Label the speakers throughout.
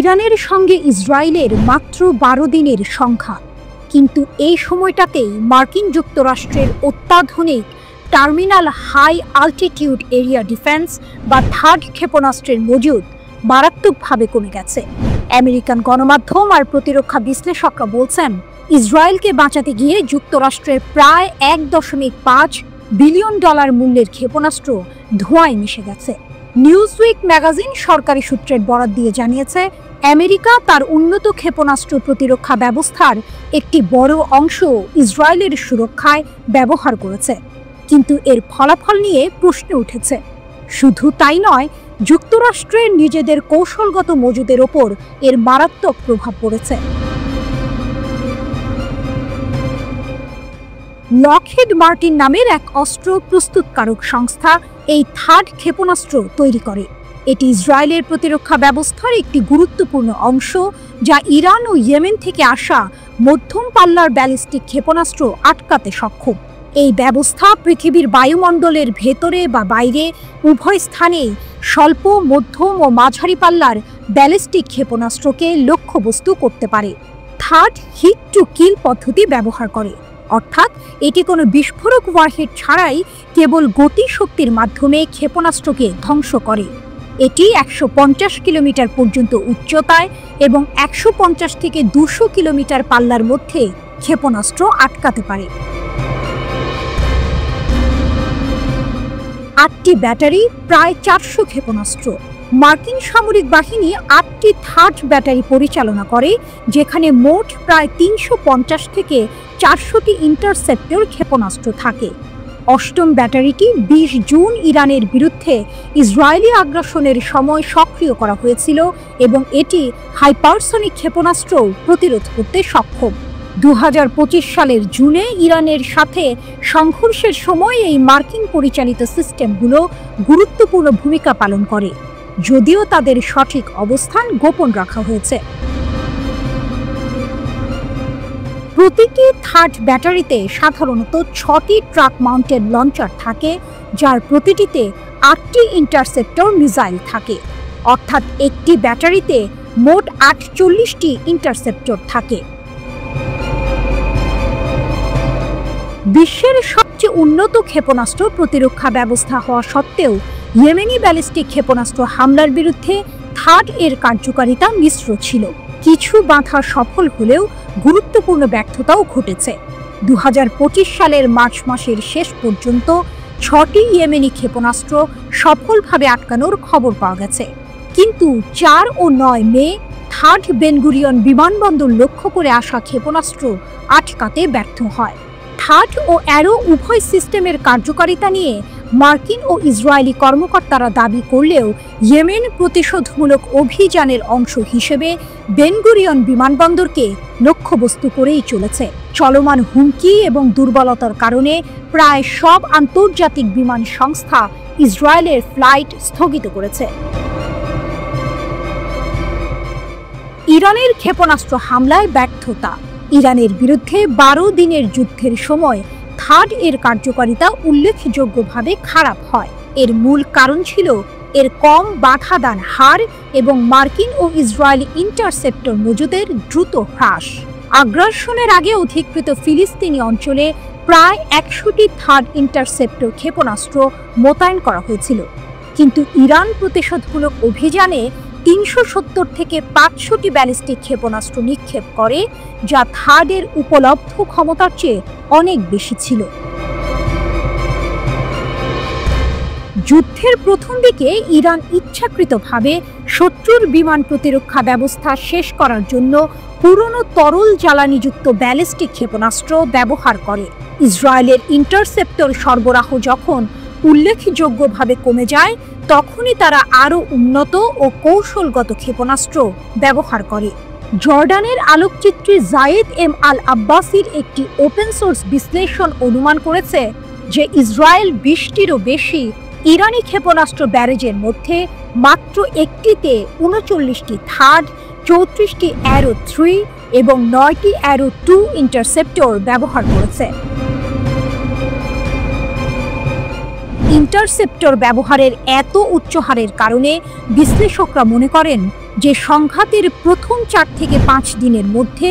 Speaker 1: ইরানের সঙ্গে ইসরায়েলের মাত্র ১২ দিনের সংখ্যা, কিন্তু এই সময়টাতেই মার্কিন যুক্তরাষ্ট্রের অত্যাধুনিক terminal high altitude area defence বা থার্ড ক্ষেপণাস্ত্রের মজুদ মারাত্মকভাবে কমে গেছে। আমেরিকান গণমাধ্যম আর প্রতিরক্ষা বিশ্লেষকরা বলছেন, ইসরায়েলকে বাঁচাতে গিয়ে যুক্তরাষ্ট্রের প্রায় $1.5 বিলিয়ন মূল্যের ক্ষেপণাস্ত্র ধোঁয়ায় মিশে গেছে। নিউজউইক ম্যাগাজিন সরকারি সূত্রের বরাত দিয়ে জানিয়েছে, আমেরিকা তার উন্নত ক্ষেপণাস্ত্র প্রতিরক্ষা ব্যবস্থার একটি বড় অংশ ইসরায়েলের সুরক্ষায় ব্যবহার করেছে, কিন্তু এর ফলাফল নিয়ে প্রশ্ন উঠেছে। শুধু তাই নয়, যুক্তরাষ্ট্রের নিজেদের কৌশলগত মজুদের ওপর এর মারাত্মক প্রভাব পড়েছে। লকহিড মার্টিন নামের এক অস্ত্র প্রস্তুতকারক সংস্থা এই থার্ড ক্ষেপণাস্ত্র তৈরি করে। এটি ইসরায়েলের প্রতিরক্ষা ব্যবস্থার একটি গুরুত্বপূর্ণ অংশ, যা ইরান ও ইয়েমেন থেকে আসা মধ্যম পাল্লার ব্যালিস্টিক ক্ষেপণাস্ত্র আটকাতে সক্ষম। এই ব্যবস্থা পৃথিবীর বায়ুমণ্ডলের ভেতরে বা বাইরে উভয় স্থানেই স্বল্প, মধ্যম ও মাঝারি পাল্লার ব্যালিস্টিক ক্ষেপণাস্ত্রকে লক্ষ্যবস্তু করতে পারে। থার্ড হিট টু কিল পদ্ধতি ব্যবহার করে, অর্থাৎ এটি কোনো বিস্ফোরক ওয়ারহেড ছাড়াই কেবল গতিশক্তির মাধ্যমে ক্ষেপণাস্ত্রকে ধ্বংস করে। এটি 150 কিলোমিটার পর্যন্ত উচ্চতায় এবং 150 থেকে 200 কিলোমিটার পাল্লার মধ্যে ক্ষেপণাস্ত্র আটকাতে পারে। 8টি ব্যাটারি, প্রায় 400 ক্ষেপণাস্ত্র। মার্কিন সামরিক বাহিনী 8টি থার্ড ব্যাটারি পরিচালনা করে, যেখানে মোট প্রায় 350 থেকে 400টি ইন্টারসেপ্টর ক্ষেপণাস্ত্র থাকে। 8ম ব্যাটারিটি 20 জুন ইরানের বিরুদ্ধে ইসরায়েলি আগ্রাসনের সময় সক্রিয় করা হয়েছিল এবং এটি হাইপারসনিক ক্ষেপণাস্ত্র প্রতিরোধ করতে সক্ষম। 2025 সালের জুনে ইরানের সাথে সংঘর্ষের সময় এই মার্কিন পরিচালিত সিস্টেমগুলো গুরুত্বপূর্ণ ভূমিকা পালন করে, যদিও তাদের সঠিক অবস্থান গোপন রাখা হয়েছে। প্রতিটি থার্ড ব্যাটারিতে সাধারণত 6টি ট্রাক মাউন্টেড লঞ্চার থাকে, যার প্রতিটিতে 8টি ইন্টারসেপ্টর মিসাইল থাকে, অর্থাৎ একটি ব্যাটারিতে মোট 48টি ইন্টারসেপ্টর থাকে। বিশ্বের সবচেয়ে উন্নত ক্ষেপণাস্ত্র প্রতিরক্ষা ব্যবস্থা হওয়া সত্ত্বেও ইয়েমেনি ব্যালিস্টিক ক্ষেপণাস্ত্র হামলার বিরুদ্ধে থার্ড এর কার্যকারিতা মিশ্র ছিল। কিছু বাধা সফল হলেও গুরুত্বপূর্ণ ব্যর্থতাও ঘটেছে। 2025 সালের মার্চ মাসের শেষ পর্যন্ত 6টি ইয়েমেনি ক্ষেপণাস্ত্র সফলভাবে আটকানোর খবর পাওয়া গেছে, কিন্তু 4 ও 9 মে থার্ড বেনগুরিয়ন বিমানবন্দর লক্ষ্য করে আসা ক্ষেপণাস্ত্র আটকাতে ব্যর্থ হয়। থার্ড ও অ্যারো উভয় সিস্টেমের কার্যকারিতা নিয়ে মার্কিন ও ইসরায়েলি কর্মকর্তারা দাবি করলেও ইয়েমেন প্রতিশোধমূলক অভিযানের অংশ হিসেবে বেনগুরিয়ন বিমানবন্দরকে লক্ষ্যবস্তু করেই চলেছে। চলমান হুমকি এবং দুর্বলতার কারণে প্রায় সব আন্তর্জাতিক বিমান সংস্থা ইসরায়েলের ফ্লাইট স্থগিত করেছে। ইরানের ক্ষেপণাস্ত্র হামলায় ব্যর্থতা। ইরানের বিরুদ্ধে 12 দিনের যুদ্ধের সময় থার্ড এর কার্যকারিতা উল্লেখযোগ্যভাবে খারাপ হয়। এর মূল কারণ ছিল এর কম বাধাদান হার এবং মার্কিন ও ইসরায়েলি ইন্টারসেপ্টর মজুদের দ্রুত হ্রাস। আগ্রাসনের আগে অধিকৃত ফিলিস্তিনি অঞ্চলে প্রায় 100টি থার্ড ইন্টারসেপ্টর ক্ষেপণাস্ত্র মোতায়েন করা হয়েছিল, কিন্তু ইরান প্রতিশোধমূলক অভিযানে 370 থেকে 500টি ব্যালিস্টিক ক্ষেপণাস্ত্র নিক্ষেপ করে, যা থার্ডের উপলব্ধ ক্ষমতার চেয়ে অনেক বেশি ছিল। যুদ্ধের প্রথম দিকে ইরান ইচ্ছাকৃতভাবে শত্রুর বিমান প্রতিরক্ষা ব্যবস্থা শেষ করার জন্য পুরনো তরল জ্বালানিযুক্ত ব্যালিস্টিক ক্ষেপণাস্ত্র ব্যবহার করে। ইসরায়েলের ইন্টারসেপ্টর সরবরাহ যখন উল্লেখযোগ্যভাবে কমে যায়, তখনই তারা আরও উন্নত ও কৌশলগত ক্ষেপণাস্ত্র ব্যবহার করে। জর্ডানের আলোকচিত্রী জায়েদ এম আল আব্বাসির একটি ওপেন সোর্স বিশ্লেষণ অনুমান করেছে যে ইসরায়েল 20টিরও বেশি ইরানি ক্ষেপণাস্ত্র ব্যারেজের মধ্যে মাত্র একটিতে 39টি থার্ড, 34টি অ্যারো 3 এবং 9টি অ্যারো 2 ইন্টারসেপ্টর ব্যবহার করেছে। ইন্টারসেপ্টর ব্যবহারের এত উচ্চ হারের কারণে বিশ্লেষকরা মনে করেন যে সংঘাতের প্রথম 4 থেকে 5 দিনের মধ্যে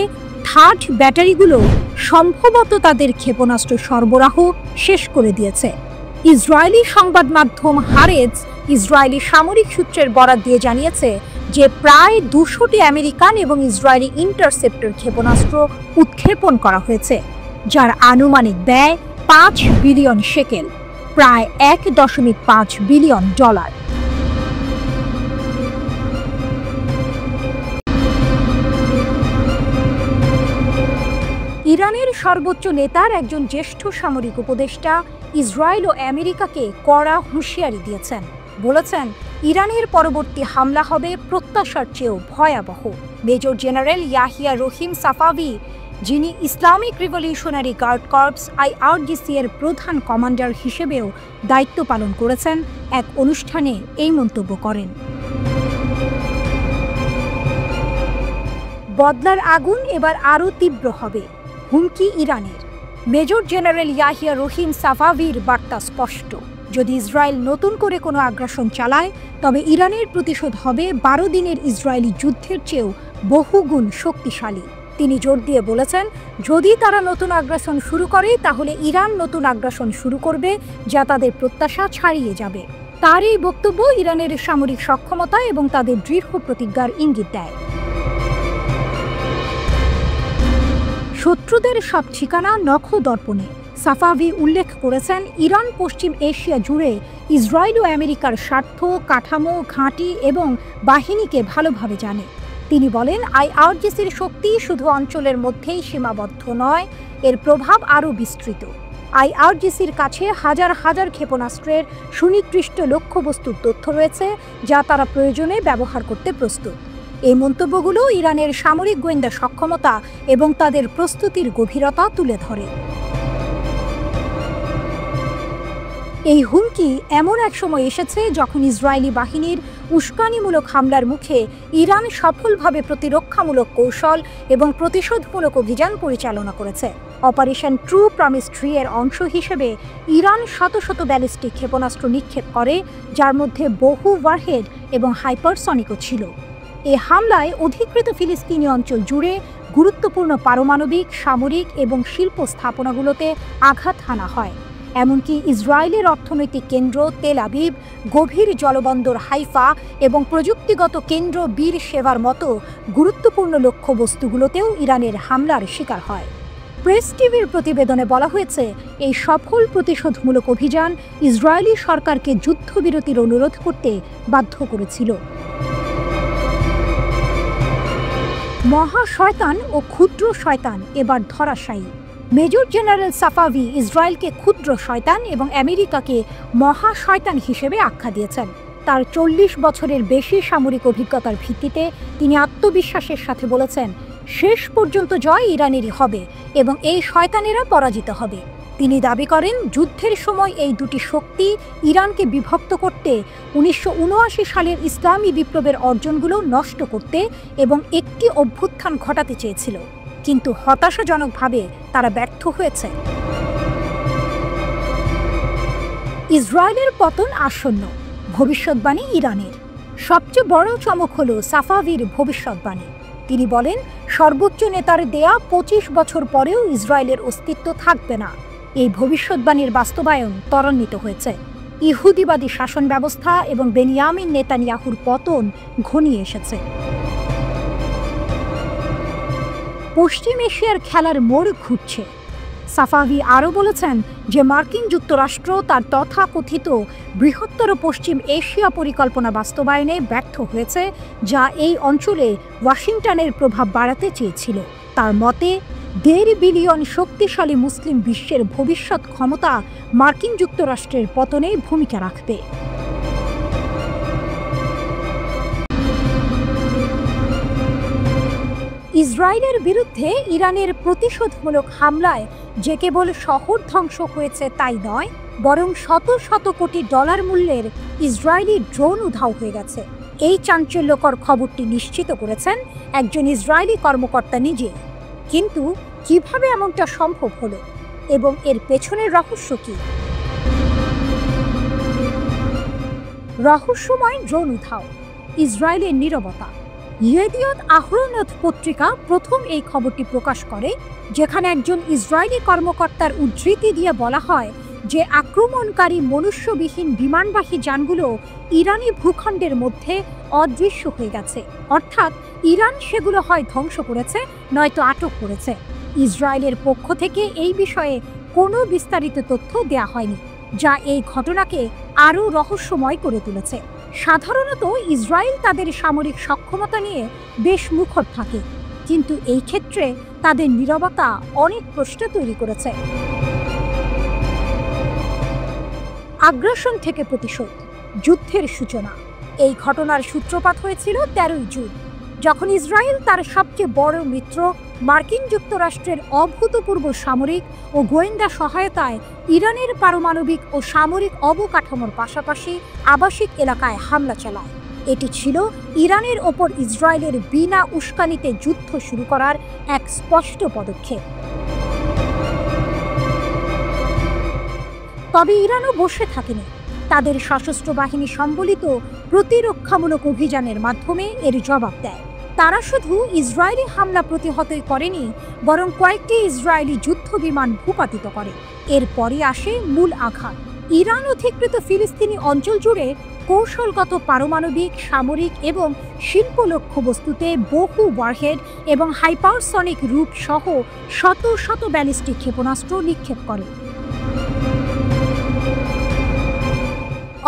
Speaker 1: থার্ড ব্যাটারিগুলো সম্ভবত তাদের ক্ষেপণাস্ত্র সরবরাহ শেষ করে দিয়েছে। ইসরায়েলি সংবাদ মাধ্যম হারেজ ইসরায়েলি সামরিক সূত্রের বরাত দিয়ে জানিয়েছে যে প্রায় 200টি আমেরিকান এবং ইসরায়েলি ইন্টারসেপ্টর ক্ষেপণাস্ত্র উৎক্ষেপণ করা হয়েছে, যার আনুমানিক ব্যয় 5 বিলিয়ন শেকেল, প্রায় $1.5 বিলিয়ন। ইরানের সর্বোচ্চ নেতার একজন জ্যেষ্ঠ সামরিক উপদেষ্টা ইসরায়েল ও আমেরিকাকে কড়া হুঁশিয়ারি দিয়েছেন। বলেছেন, ইরানের পরবর্তী হামলা হবে প্রত্যাশার চেয়েও ভয়াবহ। মেজর জেনারেল ইয়াহিয়া রহিম সাফাভি, যিনি Islamic revolutionary guard corps IRGC এর প্রধান কমান্ডার হিসেবেও দায়িত্ব পালন করেছেন, এক অনুষ্ঠানে এই মন্তব্য করেন। বদলার আগুন এবার আরও তীব্র হবে, হুমকি ইরানের। মেজর জেনারেল ইয়াহিয়া রহিম সাফাভির বার্তা স্পষ্ট, যদি ইসরায়েল নতুন করে কোনো আগ্রাসন চালায় তবে ইরানের প্রতিশোধ হবে 12 দিনের ইসরায়েলি যুদ্ধের চেয়েও বহুগুণ শক্তিশালী। তিনি জোর দিয়ে বলেছেন, যদি তারা নতুন আগ্রাসন শুরু করে তাহলে ইরান নতুন আগ্রাসন শুরু করবে, যা তাদের প্রত্যাশা ছাড়িয়ে যাবে। তার এই বক্তব্য ইরানের সামরিক সক্ষমতা এবং তাদের দৃঢ় প্রতিজ্ঞার ইঙ্গিত দেয়। শত্রুদের সব ঠিকানা নখদর্পণে। সাফাভি উল্লেখ করেছেন, ইরান পশ্চিম এশিয়া জুড়ে ইসরায়েল ও আমেরিকার স্বার্থ, কাঠামো, ঘাঁটি এবং বাহিনীকে ভালোভাবে জানে। তিনি বলেন, IRGCর শক্তি শুধু অঞ্চলের মধ্যেই সীমাবদ্ধ নয়, এর প্রভাব আরও বিস্তৃত। IRGCর কাছে হাজার হাজার ক্ষেপণাস্ত্রের সুনির্দিষ্ট লক্ষ্যবস্তুর তথ্য রয়েছে, যা তারা প্রয়োজনে ব্যবহার করতে প্রস্তুত। এই মন্তব্যগুলো ইরানের সামরিক গোয়েন্দা সক্ষমতা এবং তাদের প্রস্তুতির গভীরতা তুলে ধরে। এই হুমকি এমন এক সময় এসেছে যখন ইসরায়েলি বাহিনীর উস্কানিমূলক হামলার মুখে ইরান সফলভাবে প্রতিরক্ষামূলক কৌশল এবং প্রতিশোধমূলক অভিযান পরিচালনা করেছে। অপারেশন ট্রু প্রমিস 3 এর অংশ হিসেবে ইরান শত শত ব্যালিস্টিক ক্ষেপণাস্ত্র নিক্ষেপ করে, যার মধ্যে বহু ওয়ারহেড এবং হাইপারসনিকও ছিল। এ হামলায় অধিকৃত ফিলিস্তিনি অঞ্চল জুড়ে গুরুত্বপূর্ণ পারমাণবিক, সামরিক এবং শিল্প স্থাপনাগুলোতে আঘাত হানা হয়। এমনকি ইসরায়েলের অর্থনৈতিক কেন্দ্র তেল আবিব, গভীর জলবন্দর হাইফা এবং প্রযুক্তিগত কেন্দ্র বীর সেবার মতো গুরুত্বপূর্ণ লক্ষ্যবস্তুগুলোতেও ইরানের হামলার শিকার হয়। প্রেস টিভির প্রতিবেদনে বলা হয়েছে, এই সফল প্রতিশোধমূলক অভিযান ইসরায়েলি সরকারকে যুদ্ধবিরতির অনুরোধ করতে বাধ্য করেছিল। মহা শয়তান ও ক্ষুদ্র শয়তান এবার ধরাশায়ী। মেজর জেনারেল সাফাভি ইসরায়েলকে ক্ষুদ্র শয়তান এবং আমেরিকাকে মহা শয়তান হিসেবে আখ্যা দিয়েছেন। তার 40 বছরের বেশি সামরিক অভিজ্ঞতার ভিত্তিতে তিনি আত্মবিশ্বাসের সাথে বলেছেন, শেষ পর্যন্ত জয় ইরানেরই হবে এবং এই শয়তানেরা পরাজিত হবে। তিনি দাবি করেন, যুদ্ধের সময় এই দুটি শক্তি ইরানকে বিভক্ত করতে, 1979 সালের ইসলামী বিপ্লবের অর্জনগুলো নষ্ট করতে এবং একটি অভ্যুত্থান ঘটাতে চেয়েছিল, কিন্তু হতাশাজনকভাবে তারা ব্যর্থ হয়েছে। ইসরায়েলের পতন আসন্ন, ভবিষ্যৎবাণী ইরানের। সবচেয়ে বড় চমক হল সাফাভির ভবিষ্যৎবাণী। তিনি বলেন, সর্বোচ্চ নেতার দেয়া 25 বছর পরেও ইসরায়েলের অস্তিত্ব থাকবে না। এই ভবিষ্যৎবাণীর বাস্তবায়ন ত্বরান্বিত হয়েছে। ইহুদিবাদী শাসন ব্যবস্থা এবং বেনিয়ামিন নেতানিয়াহুর পতন ঘনিয়ে এসেছে। পশ্চিম এশিয়ার খেলার মোড় ঘুরছে। সাফাভি আরও বলেছেন যে মার্কিন যুক্তরাষ্ট্র তার তথাকথিত বৃহত্তর পশ্চিম এশিয়া পরিকল্পনা বাস্তবায়নে ব্যর্থ হয়েছে, যা এই অঞ্চলে ওয়াশিংটনের প্রভাব বাড়াতে চেয়েছিল। তার মতে, 1.5 বিলিয়ন শক্তিশালী মুসলিম বিশ্বের ভবিষ্যৎ ক্ষমতা মার্কিন যুক্তরাষ্ট্রের পতনে ভূমিকা রাখবে। ইসরায়েলের বিরুদ্ধে ইরানের প্রতিশোধমূলক হামলায় যে কেবল শহর ধ্বংস হয়েছে তাই নয়, বরং শত শত কোটি ডলার মূল্যের ইসরায়েলি ড্রোন উধাও হয়ে গেছে। এই চাঞ্চল্যকর খবরটি নিশ্চিত করেছেন একজন ইসরায়েলি কর্মকর্তা নিজে। কিন্তু কিভাবে এমনটা সম্ভব হলো এবং এর পেছনের রহস্য কী? রহস্যময় ড্রোন উধাও, ইসরায়েলের নীরবতা। ইয়েদিয়ত আহরোনথ পত্রিকা প্রথম এই খবরটি প্রকাশ করে, যেখানে একজন ইসরায়েলি কর্মকর্তার উদ্ধৃতি দিয়ে বলা হয় যে আক্রমণকারী মনুষ্যবিহীন বিমানবাহী যানগুলো ইরানি ভূখণ্ডের মধ্যে অদৃশ্য হয়ে গেছে, অর্থাৎ ইরান সেগুলো হয় ধ্বংস করেছে নয়তো আটক করেছে। ইসরায়েলের পক্ষ থেকে এই বিষয়ে কোনো বিস্তারিত তথ্য দেয়া হয়নি, যা এই ঘটনাকে আরও রহস্যময় করে তুলেছে। সাধারণত ইসরায়েল তাদের সামরিক সক্ষমতা নিয়ে বেশ মুখর থাকে, কিন্তু এই ক্ষেত্রে তাদের নীরবতা অনেক প্রশ্ন তৈরি করেছে। আগ্রাসন থেকে প্রতিশোধ, যুদ্ধের সূচনা। এই ঘটনার সূত্রপাত হয়েছিল 13 জুন, যখন ইসরায়েল তার সবচেয়ে বড় মিত্র মার্কিন যুক্তরাষ্ট্রের অভূতপূর্ব সামরিক ও গোয়েন্দা সহায়তায় ইরানের পারমাণবিক ও সামরিক অবকাঠামোর পাশাপাশি আবাসিক এলাকায় হামলা চালায়। এটি ছিল ইরানের ওপর ইসরায়েলের বিনা উস্কানিতে যুদ্ধ শুরু করার এক স্পষ্ট পদক্ষেপ। তবে ইরানও বসে থাকেনি। তাদের সশস্ত্র বাহিনী সম্বলিত প্রতিরক্ষামূলক অভিযানের মাধ্যমে এর জবাব দেয়। তারা শুধু ইসরায়েলি হামলা প্রতিহতই করেনি, বরং কয়েকটি ইসরায়েলি যুদ্ধ বিমান ভূপাতিত করে। এরপরই আসে মূল আঘাত। ইরান অধিকৃত ফিলিস্তিনি অঞ্চল জুড়ে কৌশলগত পারমাণবিক, সামরিক এবং শিল্প লক্ষ্যবস্তুতে বহু ওয়ারহেড এবং হাইপারসনিক রূপ সহ শত শত ব্যালিস্টিক ক্ষেপণাস্ত্র নিক্ষেপ করে।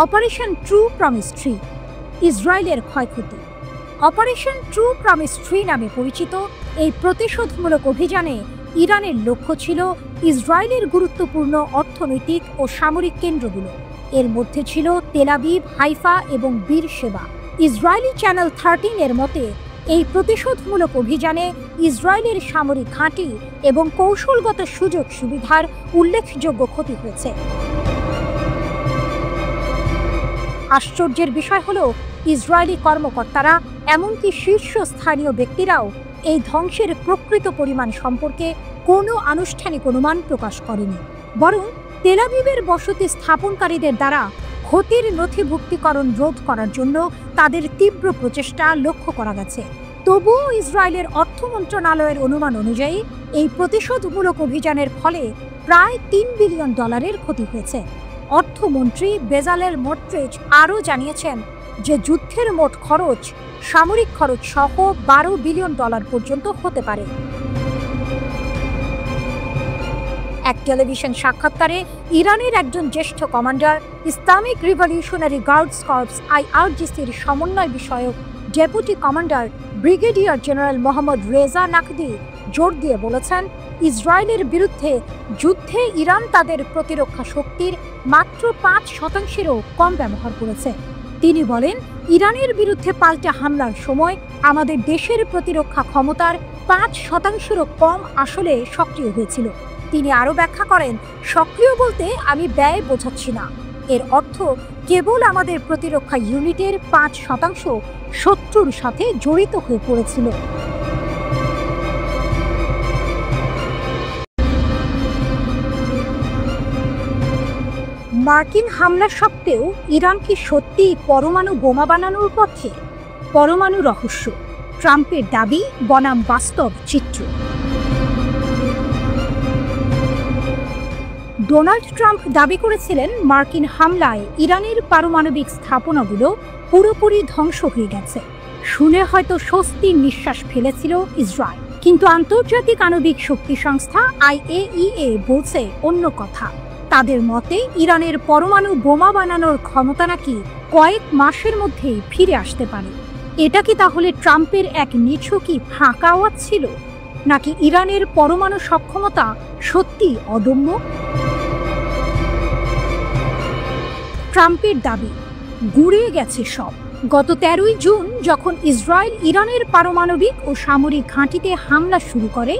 Speaker 1: অপারেশন ট্রু প্রমিস 3, ইসরায়েলের ক্ষয়ক্ষতি। অপারেশন ট্রু প্রমিস 3 নামে পরিচিত এই প্রতিশোধমূলক অভিযানে ইরানের লক্ষ্য ছিল ইসরায়েলের গুরুত্বপূর্ণ অর্থনৈতিক ও সামরিক কেন্দ্রগুলো। এর মধ্যে ছিল তেল আবিব, হাইফা এবং বীরশেবা। ইসরায়েলি চ্যানেল 13 এর মতে এই প্রতিশোধমূলক অভিযানে ইসরায়েলের সামরিক ঘাঁটি এবং কৌশলগত সুযোগ সুবিধার উল্লেখযোগ্য ক্ষতি হয়েছে। আশ্চর্যের বিষয় হলো, ইসরায়েলি কর্মকর্তারা, এমনকি শীর্ষস্থানীয় ব্যক্তিরাও এই ধ্বংসের প্রকৃত পরিমাণ সম্পর্কে কোনো আনুষ্ঠানিক অনুমান প্রকাশ করেনি। বরং তেল আবিবের বসতি স্থাপনকারীদের দ্বারা ক্ষতির নথিভুক্তিকরণ রোধ করার জন্য তাদের তীব্র প্রচেষ্টা লক্ষ্য করা গেছে। তবুও ইসরায়েলের অর্থ মন্ত্রণালয়ের অনুমান অনুযায়ী এই প্রতিশোধমূলক অভিযানের ফলে প্রায় $3 বিলিয়ন ক্ষতি হয়েছে। অর্থমন্ত্রী বেজালেল স্মোট্রিচ আরও জানিয়েছেন যে যুদ্ধের মোট খরচ, সামরিক খরচ সহ $12 বিলিয়ন পর্যন্ত হতে পারে। এক টেলিভিশন সাক্ষাৎকারে ইরানের একজন জ্যেষ্ঠ commander, Islamic revolutionary guards corps IRGCর সমন্বয় বিষয়ক deputy commander brigadier general Mohammad Reza Naqdi জোর দিয়ে বলেছেন, ইসরায়েলের বিরুদ্ধে যুদ্ধে ইরান তাদের প্রতিরক্ষা শক্তির মাত্র 5%-এরও কম ব্যবহার করেছে। তিনি বলেন, ইরানের বিরুদ্ধে পাল্টা হামলার সময় আমাদের দেশের প্রতিরক্ষা ক্ষমতার 5%-এরও কম আসলে সক্রিয় হয়েছিল। তিনি আরও ব্যাখ্যা করেন, সক্রিয় বলতে আমি ব্যয় বোঝাচ্ছি না। এর অর্থ কেবল আমাদের প্রতিরক্ষা ইউনিটের 5% শত্রুর সাথে জড়িত হয়ে পড়েছিল। মার্কিন হামলা সত্ত্বেও ইরান কি সত্যি পরমাণু বোমা বানানোর পথে? পরমাণু রহস্য, ট্রাম্পের দাবি বনাম বাস্তব চিত্র। ডোনাল্ড ট্রাম্প দাবি করেছিলেন মার্কিন হামলায় ইরানের পারমাণবিক স্থাপনাগুলো পুরোপুরি ধ্বংস হয়ে গেছে। শুনে হয়তো স্বস্তির নিঃশ্বাস ফেলেছিল ইসরায়েল, কিন্তু আন্তর্জাতিক আণবিক শক্তি সংস্থা IAEA বলছে অন্য কথা। তাদের মতে ইরানের পরমাণু বোমা বানানোর ক্ষমতা নাকি কয়েক মাসের মধ্যেই ফিরে আসতে পারে। এটা কি তাহলে ট্রাম্পের এক নিছকই ফাঁকা আওয়াজ ছিল, নাকি ইরানের পরমাণু সক্ষমতা সত্যি অদম্য? ট্রাম্পের দাবি, গুড়িয়ে গেছে সব। গত 13 জুন যখন ইসরায়েল ইরানের পারমাণবিক ও সামরিক ঘাঁটিতে হামলা শুরু করে,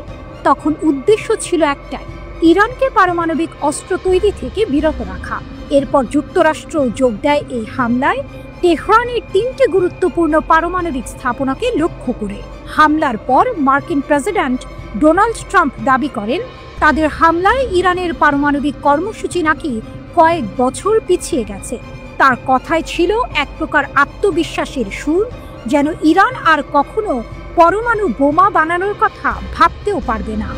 Speaker 1: তখন উদ্দেশ্য ছিল একটাই, ইরানকে পারমাণবিক অস্ত্র তৈরি থেকে বিরত রাখা। এরপর যুক্তরাষ্ট্র যোগ দেয় এই হামলায়, তেহরানের 3টে গুরুত্বপূর্ণ পারমাণবিক স্থাপনাকে লক্ষ্য করে। হামলার পর মার্কিন প্রেসিডেন্ট ডোনাল্ড ট্রাম্প দাবি করেন, তাদের হামলায় ইরানের পারমাণবিক কর্মসূচি নাকি কয়েক বছর পিছিয়ে গেছে। তার কথায় ছিল এক প্রকার আত্মবিশ্বাসের সুর, যেন ইরান আর কখনো পরমাণু বোমা বানানোর কথা ভাবতেও পারবে না।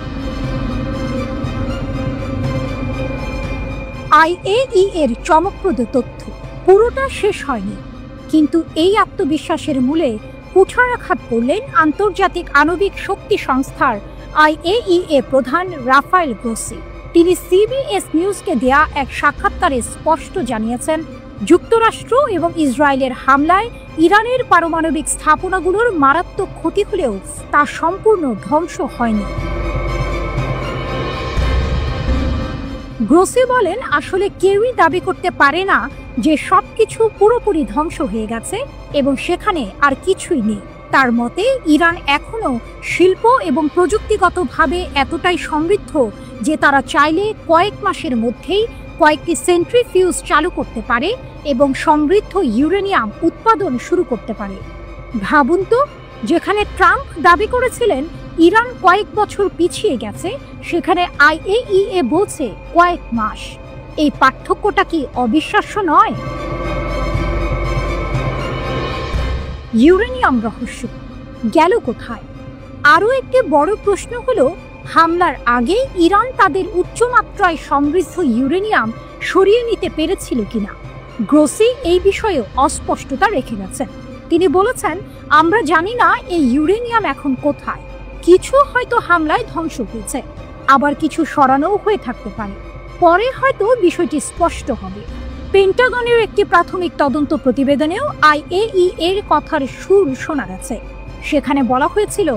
Speaker 1: IAEA এর চমকপ্রদ তথ্য পুরোটা শেষ হয়নি, কিন্তু এই আত্মবিশ্বাসের মূলে কুঠারাঘাত করলেন আন্তর্জাতিক আণবিক শক্তি সংস্থার IAEA প্রধান রাফায়েল গ্রোসি। তিনি CBS নিউজকে দেয়া এক সাক্ষাৎকারে স্পষ্ট জানিয়েছেন, যুক্তরাষ্ট্র এবং ইসরায়েলের হামলায় ইরানের পারমাণবিক স্থাপনাগুলোর মারাত্মক ক্ষতি হলেও তা সম্পূর্ণ ধ্বংস হয়নি। গ্রোসি বলেন, আসলে কেউই দাবি করতে পারে না যে সবকিছু পুরোপুরি ধ্বংস হয়ে গেছে এবং সেখানে আর কিছুই নেই। তার মতে ইরান এখনো শিল্প এবং প্রযুক্তিগতভাবে এতটাই সমৃদ্ধ যে তারা চাইলে কয়েক মাসের মধ্যেই কয়েকটি সেন্ট্রিফিউজ চালু করতে পারে এবং সমৃদ্ধ ইউরেনিয়াম উৎপাদন শুরু করতে পারে। ভাবুন তো, যেখানে ট্রাম্প দাবি করেছিলেন ইরান কয়েক বছর পিছিয়ে গেছে, সেখানে IAEA বলছে কয়েক মাস। এই পার্থক্যটা কি অবিশ্বাস্য নয়? ইউরেনিয়াম রহস্য গেল কোথায়? আরও একটি বড় প্রশ্ন হলো, হামলার আগে ইরান তাদের উচ্চমাত্রায় সমৃদ্ধ ইউরেনিয়াম সরিয়ে নিতে পেরেছিল কিনা। গ্রোসি এই বিষয়ে অস্পষ্টতা রেখে গেছেন। তিনি বলেছেন, আমরা জানি না এই ইউরেনিয়াম এখন কোথায়। কিছু হয়তো হামলায় ধ্বংস হয়েছে, আবার কিছু সরানোও হয়ে থাকতে পারে। পরে হয়তো বিষয়টি স্পষ্ট হবে। পেন্টাগনের একটি প্রাথমিক তদন্ত প্রতিবেদনেও IAEA এর কথার সুর শোনা গেছে। সেখানে বলা হয়েছিল,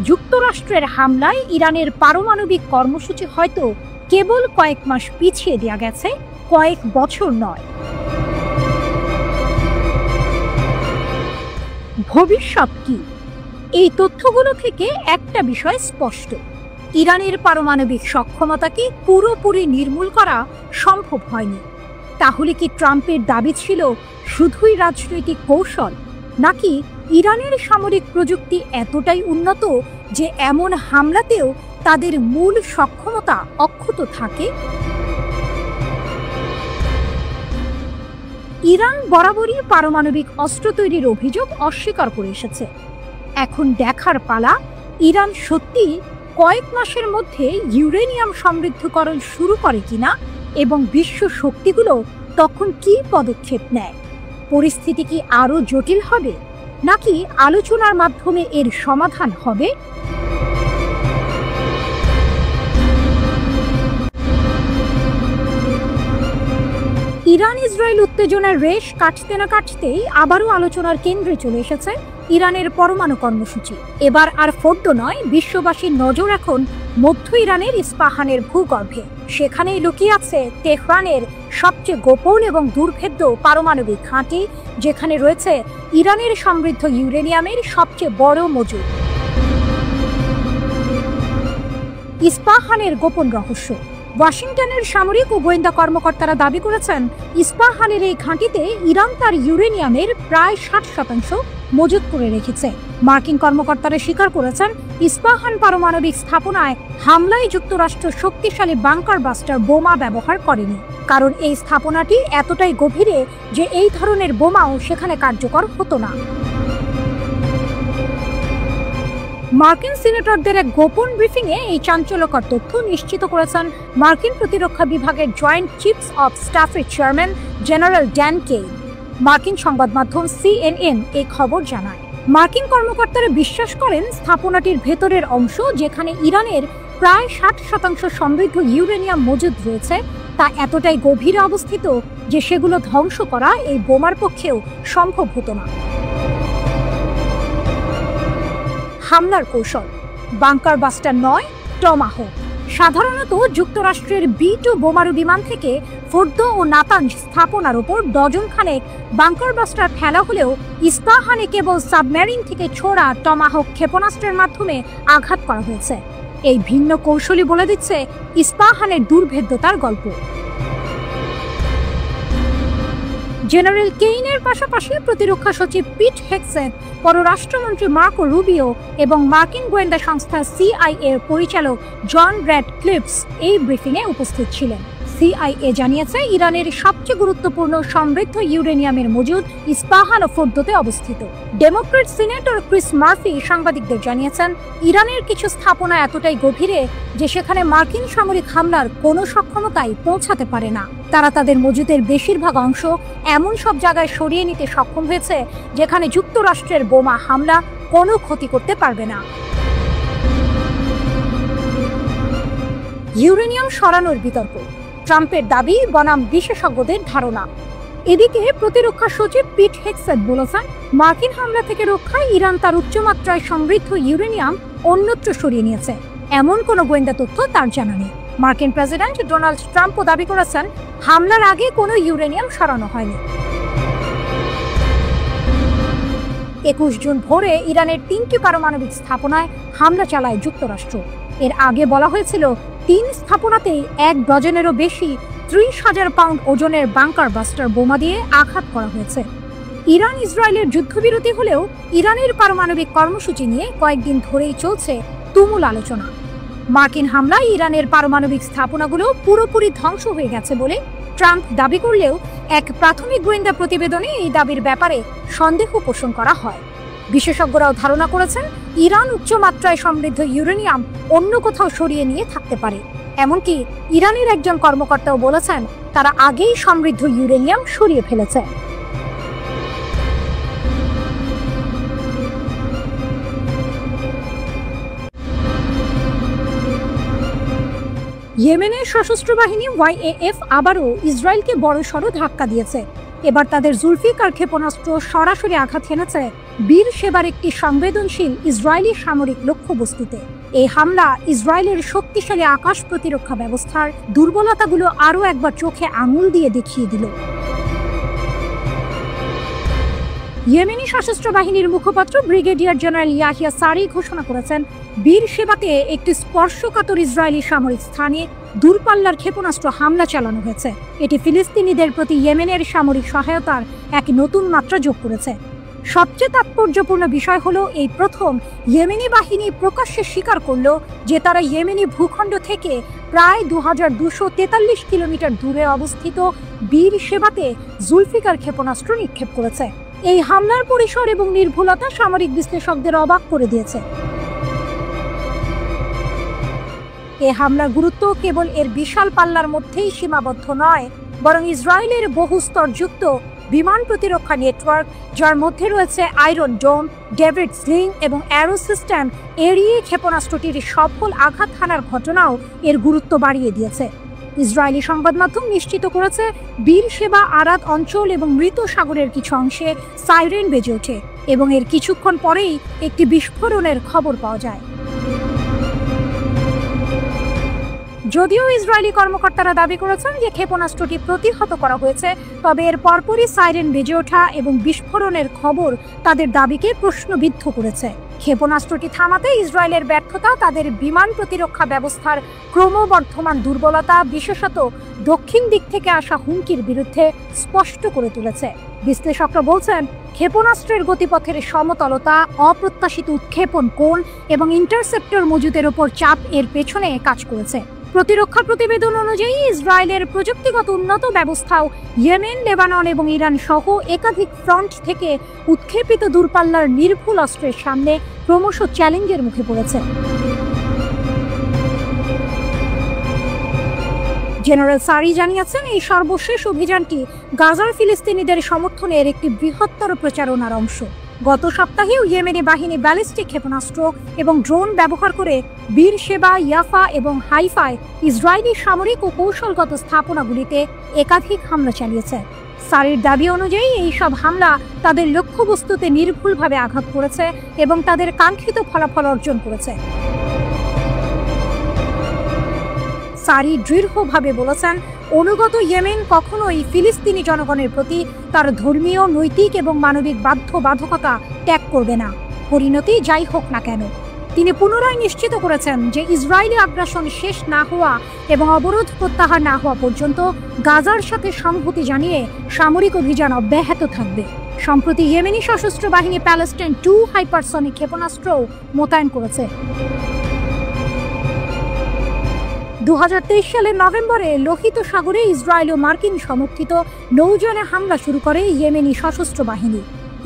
Speaker 1: যুক্তরাষ্ট্রের হামলায় ইরানের পারমাণবিক কর্মসূচি হয়তো কেবল কয়েক মাস পিছিয়ে দেওয়া গেছে, কয়েক বছর নয়। ভবিষ্যৎ কি? এই তথ্যগুলো থেকে একটা বিষয় স্পষ্ট, ইরানের পারমাণবিক সক্ষমতাকে পুরোপুরি নির্মূল করা সম্ভব হয়নি। তাহলে কি ট্রাম্পের দাবি ছিল শুধুই রাজনৈতিক কৌশল, নাকি ইরানের সামরিক প্রযুক্তি এতটাই উন্নত যে এমন হামলাতেও তাদের মূল সক্ষমতা অক্ষত থাকে? ইরান বরাবরই পারমাণবিক অস্ত্র তৈরির অভিযোগ অস্বীকার করে এসেছে। এখন দেখার পালা, ইরান সত্যি কয়েক মাসের মধ্যে ইউরেনিয়াম সমৃদ্ধকরণ শুরু করে কিনা এবং বিশ্ব শক্তিগুলো তখন কি পদক্ষেপ নেয়। পরিস্থিতি কি আরও জটিল হবে, নাকি আলোচনার মাধ্যমে এর সমাধান হবে? ইরান ইসরায়েল উত্তেজনার রেশ কাটতে না কাটতেই আবারও আলোচনার কেন্দ্রে চলে এসেছে ইরানের পরমাণু কর্মসূচি। এবার আর ফোর্দ নয়, বিশ্ববাসীর নজর এখন মধ্য ইরানের ইস্পাহানের ভূগর্ভে। সেখানেই লুকিয়ে আছে তেহরানের সবচেয়ে গোপন এবং দুর্ভেদ্য পারমাণবিক ঘাঁটি, যেখানে রয়েছে ইরানের সমৃদ্ধ ইউরেনিয়ামের সবচেয়ে বড় মজুদ। ইস্পাহানের গোপন রহস্য। ওয়াশিংটনের সামরিক ও গোয়েন্দা কর্মকর্তারা দাবি করেছেন, ইস্পাহানের এই ঘাঁটিতে ইরান তার ইউরেনিয়ামের প্রায় 60% মজুত করে রেখেছে। মার্কিন কর্মকর্তারা স্বীকার করেছেন, ইস্পাহান পারমাণবিক স্থাপনায় হামলায় যুক্তরাষ্ট্র শক্তিশালী বাংকার বাস্টার বোমা ব্যবহার করেনি, কারণ এই স্থাপনাটি এতটাই গভীরে যে এই ধরনের বোমাও সেখানে কার্যকর হতো না। মার্কিন সিনেটরদের এক গোপন ব্রিফিংয়ে এই চাঞ্চল্যকর তথ্য নিশ্চিত করেছেন মার্কিন প্রতিরক্ষা বিভাগের জয়েন্ট চিফস অব স্টাফের চেয়ারম্যান জেনারেল ড্যান কেইন। মার্কিন সংবাদ মাধ্যম CNN এই খবর জানায়। মার্কিন কর্মকর্তারা বিশ্বাস করেন, স্থাপনাটির ভেতরের অংশ, যেখানে ইরানের প্রায় 60% সমৃদ্ধ ইউরেনিয়াম মজুদ রয়েছে, তা এতটাই গভীরে অবস্থিত যে সেগুলো ধ্বংস করা এই বোমার পক্ষেও সম্ভব হতো না। হামলার কৌশল বাংকার বাস্টার নয়, টমাহক। সাধারণত যুক্তরাষ্ট্রের B-2 বোমারু বিমান থেকে ফোর্দ ও নাতানজ স্থাপনার উপর ডজন খানেক বাংকার বাস্টার ফেলা হলেও ইস্পাহানে কেবল সাবমেরিন থেকে ছোড়া টমাহক ক্ষেপণাস্ত্রের মাধ্যমে আঘাত করা হয়েছে। এই ভিন্ন কৌশলই বলে দিচ্ছে ইস্পাহানের দুর্ভেদ্যতার গল্প। জেনারেল কেইনের পাশাপাশি প্রতিরক্ষা সচিব পিট হেগসেথ, পররাষ্ট্রমন্ত্রী মার্কো রুবিও এবং মার্কিন গোয়েন্দা সংস্থা CIA এর পরিচালক জন র্যাডক্লিফস এই ব্রিফিংয়ে উপস্থিত ছিলেন। সিআইএ জানিয়েছে ইরানের সবচেয়ে গুরুত্বপূর্ণ সমৃদ্ধ ইউরেনিয়ামের মজুদ ইস্পাহান ও ফোর্দোতে অবস্থিত। ডেমোক্রেট সিনেটর ক্রিস মার্ফি সাংবাদিকদের জানিয়েছেন, ইরানের কিছু স্থাপনা এতটাই গভীরে যে সেখানে মার্কিন সামরিক হামলার কোনো সক্ষমতাই পৌঁছাতে পারে না। তারা তাদের মজুদের বেশিরভাগ অংশ এমন সব জায়গায় সরিয়ে নিতে সক্ষম হয়েছে যেখানে যুক্তরাষ্ট্রের বোমা হামলা কোনো ক্ষতি করতে পারবে না। ইউরেনিয়াম সরানোর বিতর্ক, ট্রাম্পের দাবি বনাম বিশেষজ্ঞদের ধারণা। এদিকে প্রতিরক্ষা সচিব পিট হেগসেট বলেছেন, মার্কিন হামলা থেকে রক্ষায় ইরান তার উচ্চমাত্রায় সমৃদ্ধ ইউরেনিয়াম অন্যত্র সরিয়ে নিয়েছে, এমন কোনো গোয়েন্দা তথ্য তার জানা নেই। মার্কিন প্রেসিডেন্ট ডোনাল্ড ট্রাম্পও দাবি করেছেন, হামলার আগে কোনো ইউরেনিয়াম সরানো হয়নি। 21 জুন ভোরে ইরানের 3টি পারমাণবিক স্থাপনায় হামলা চালায় যুক্তরাষ্ট্র। এর আগে বলা হয়েছিল 3 স্থাপনাতেই 1 ডজনেরও বেশি 30,000 পাউন্ড ওজনের বাংকার বাস্টার বোমা দিয়ে আঘাত করা হয়েছে। ইরান ইসরায়েলের যুদ্ধবিরতি হলেও ইরানের পারমাণবিক কর্মসূচি নিয়ে কয়েকদিন ধরেই চলছে তুমুল আলোচনা। মার্কিন হামলায় ইরানের পারমাণবিক স্থাপনাগুলো পুরোপুরি ধ্বংস হয়ে গেছে বলে ট্রাম্প দাবি করলেও এক প্রাথমিক গোয়েন্দা প্রতিবেদনে এই দাবির ব্যাপারে সন্দেহ পোষণ করা হয়। বিশেষজ্ঞরাও ধারণা করেছেন, ইরান উচ্চমাত্রায় সমৃদ্ধ ইউরেনিয়াম অন্য কোথাও সরিয়ে নিয়ে থাকতে পারে। এমনকি ইরানের একজন কর্মকর্তাও বলেছেন, তারা আগেই সমৃদ্ধ ইউরেনিয়াম সরিয়ে ফেলেছে। ইয়েমেনের সশস্ত্র বাহিনী ওয়াইএএফ আবারও ইসরায়েলকে বড়সড় ধাক্কা দিয়েছে। এবার তাদের জুলফিকার ক্ষেপণাস্ত্র সরাসরি আঘাত হেনেছে বীর শেবার একটি সংবেদনশীল ইসরায়েলি সামরিক লক্ষ্যবস্তুতে। এই হামলা ইসরায়েলের শক্তিশালী আকাশ প্রতিরক্ষা ব্যবস্থার দুর্বলতাগুলো আরও একবার চোখে আঙুল দিয়ে দেখিয়ে দিল। ইয়েমেনি সশস্ত্র বাহিনীর মুখপাত্র ব্রিগেডিয়ার জেনারেল ইয়াহিয়া সারি ঘোষণা করেছেন, বীর শেবাতে একটি স্পর্শকাতর ইসরায়েলি সামরিক স্থানে দূরপাল্লার ক্ষেপণাস্ত্র হামলা চালানো হয়েছে। এটি ফিলিস্তিনিদের প্রতি ইয়েমেনের সামরিক সহায়তার এক নতুন মাত্রা যোগ করেছে। সবচেয়ে তাৎপর্যপূর্ণ বিষয় হলো, এই প্রথম ইয়েমেনি বাহিনী প্রকাশ্যে স্বীকার করল যে তারা ইয়েমেনি ভূখণ্ড থেকে প্রায় 2243 কিলোমিটার দূরে অবস্থিত বীর শেবাতে জুলফিকার ক্ষেপণাস্ত্র নিক্ষেপ করেছে। এই হামলার পরিসর এবং নির্ভুলতা সামরিক বিশ্লেষকদের অবাক করে দিয়েছে। এই হামলার গুরুত্ব কেবল এর বিশাল পাল্লার মধ্যেই সীমাবদ্ধ নয়, বরং ইসরায়েলের বহুস্তরযুক্ত বিমান প্রতিরক্ষা নেটওয়ার্ক, যার মধ্যে রয়েছে আয়রন ডোম, ডেভিড স্লিং এবং অ্যারো সিস্টেম, এড়িয়ে ক্ষেপণাস্ত্রটির সফল আঘাত হানার ঘটনাও এর গুরুত্ব বাড়িয়ে দিয়েছে। ইসরায়েলি সংবাদ মাধ্যম নিশ্চিত করেছে, বীর শেবা আরাদ অঞ্চল এবং মৃত সাগরের কিছু অংশে সাইরেন বেজে ওঠে এবং এর কিছুক্ষণ পরেই একটি বিস্ফোরণের খবর পাওয়া যায়। যদিও ইসরায়েলি কর্মকর্তারা দাবি করেছেন যে ক্ষেপণাস্ত্রটি প্রতিহত করা হয়েছে, তবে এর পরপরই সাইরেন বেজে ওঠা এবং বিস্ফোরণের খবর তাদের দাবিকে প্রশ্নবিদ্ধ করেছে। ক্ষেপণাস্ত্রটি থামাতে ইসরায়েলের ব্যর্থতা তাদের বিমান প্রতিরক্ষা ব্যবস্থার ক্রমবর্ধমান দুর্বলতা, বিশেষত দক্ষিণ দিক থেকে আসা হুমকির বিরুদ্ধে স্পষ্ট করে তুলেছে। বিশ্লেষকরা বলছেন, ক্ষেপণাস্ত্রের গতিপথের সমতলতা, অপ্রত্যাশিত উৎক্ষেপণ কোণ এবং ইন্টারসেপ্টর মজুদের ওপর চাপ এর পেছনে কাজ করেছে। প্রতিরক্ষা প্রতিবেদন অনুযায়ী ইসরায়েলের প্রযুক্তিগত উন্নত ব্যবস্থাও ইয়েমেন, লেবানন এবং ইরান সহ একাধিক ফ্রন্ট থেকে উৎক্ষেপিত দূরপাল্লার নির্ভুল অস্ত্রের সামনে ক্রমশ চ্যালেঞ্জের মুখে পড়েছে। জেনারেল সারি জানিয়েছেন, এই সর্বশেষ অভিযানটি গাজার ফিলিস্তিনিদের সমর্থনের একটি বৃহত্তর প্রচারণার অংশ। গত সপ্তাহেও ইয়েমেনি বাহিনী ব্যালিস্টিক ক্ষেপণাস্ত্র এবং ড্রোন ব্যবহার করে বীর শেবা, ইয়াফা এবং হাইফায় ইসরায়েলি সামরিক ও কৌশলগত স্থাপনাগুলিতে একাধিক হামলা চালিয়েছে। সারির দাবি অনুযায়ী এই সব হামলা তাদের লক্ষ্যবস্তুতে নির্ভুলভাবে আঘাত করেছে এবং তাদের কাঙ্ক্ষিত ফলাফল অর্জন করেছে। সারি দৃঢ়ভাবে বলেছেন, অনুগত ইয়েমেন কখনোই ফিলিস্তিনি জনগণের প্রতি তার ধর্মীয়, নৈতিক এবং মানবিক বাধ্যবাধকতা ত্যাগ করবে না, পরিণতি যাই হোক না কেন। তিনি পুনরায় নিশ্চিত করেছেন যে ইসরায়েলি আগ্রাসন শেষ না হওয়া এবং অবরোধ প্রত্যাহার না হওয়া পর্যন্ত গাজার সাথে সংহতি জানিয়ে সামরিক অভিযান অব্যাহত থাকবে। সম্প্রতি ইয়েমেনি সশস্ত্র বাহিনী প্যালেস্টাইন 2 হাইপারসনিক ক্ষেপণাস্ত্রও মোতায়েন করেছে। 2023 সালের নভেম্বরে লোহিত সাগরে ইসরায়েল ও মার্কিন সমর্থিত নৌযানে হামলা শুরু করে ইয়েমেনি সশস্ত্র বাহিনী।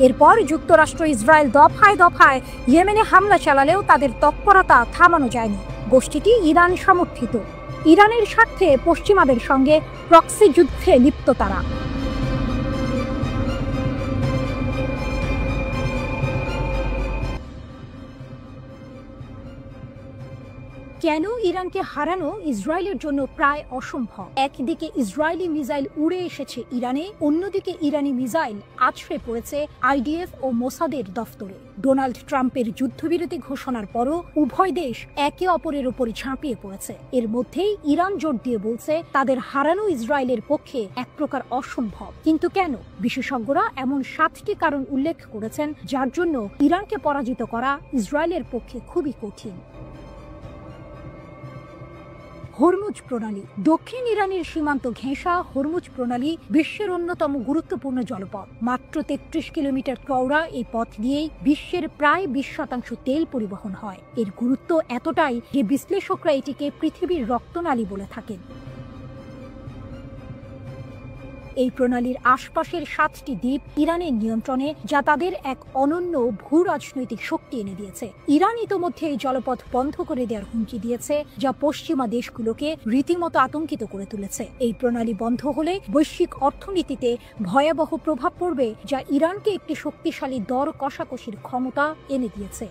Speaker 1: এরপর যুক্তরাষ্ট্র ইসরায়েল দফায় দফায় ইয়েমেনে হামলা চালালেও তাদের তৎপরতা থামানো যায়নি। গোষ্ঠীটি ইরান সমর্থিত। ইরানের স্বার্থে পশ্চিমাদের সঙ্গে প্রক্সি যুদ্ধে লিপ্ত তারা। কেন ইরানকে হারানো ইসরায়েলের জন্য প্রায় অসম্ভব? একদিকে ইসরায়েলি মিসাইল উড়ে এসেছে ইরানে, অন্যদিকে ইরানি মিসাইল আছড়ে পড়েছে আইডিএফ ও মোসাদের দফতরে। ডোনাল্ড ট্রাম্পের যুদ্ধবিরতি ঘোষণার পরও উভয় দেশ একে অপরের উপর ঝাঁপিয়ে পড়েছে। এর মধ্যেই ইরান জোর দিয়ে বলছে তাদের হারানো ইসরায়েলের পক্ষে এক প্রকার অসম্ভব। কিন্তু কেন? বিশেষজ্ঞরা এমন 7টি কারণ উল্লেখ করেছেন যার জন্য ইরানকে পরাজিত করা ইসরায়েলের পক্ষে খুবই কঠিন। হরমুজ প্রণালী। দক্ষিণ ইরানের সীমান্ত ঘেঁষা হরমুজ প্রণালী বিশ্বের অন্যতম গুরুত্বপূর্ণ জলপথ। মাত্র 33 কিলোমিটার চওড়া এই পথ দিয়েই বিশ্বের প্রায় 20% তেল পরিবহন হয়। এর গুরুত্ব এতটাই যে বিশ্লেষকরা এটিকে পৃথিবীর রক্তনালী বলে থাকেন। এই প্রণালীর আশপাশের 7টি দ্বীপ ইরানের নিয়ন্ত্রণে, যা তাদের এক অনন্য ভূ রাজনৈতিক শক্তি এনে দিয়েছে। ইরান ইতোমধ্যে এই জলপথ বন্ধ করে দেওয়ার হুমকি দিয়েছে, যা পশ্চিমা দেশগুলোকে রীতিমতো আতঙ্কিত করে তুলেছে। এই প্রণালী বন্ধ হলে বৈশ্বিক অর্থনীতিতে ভয়াবহ প্রভাব পড়বে, যা ইরানকে একটি শক্তিশালী দর কষাকষির ক্ষমতা এনে দিয়েছে।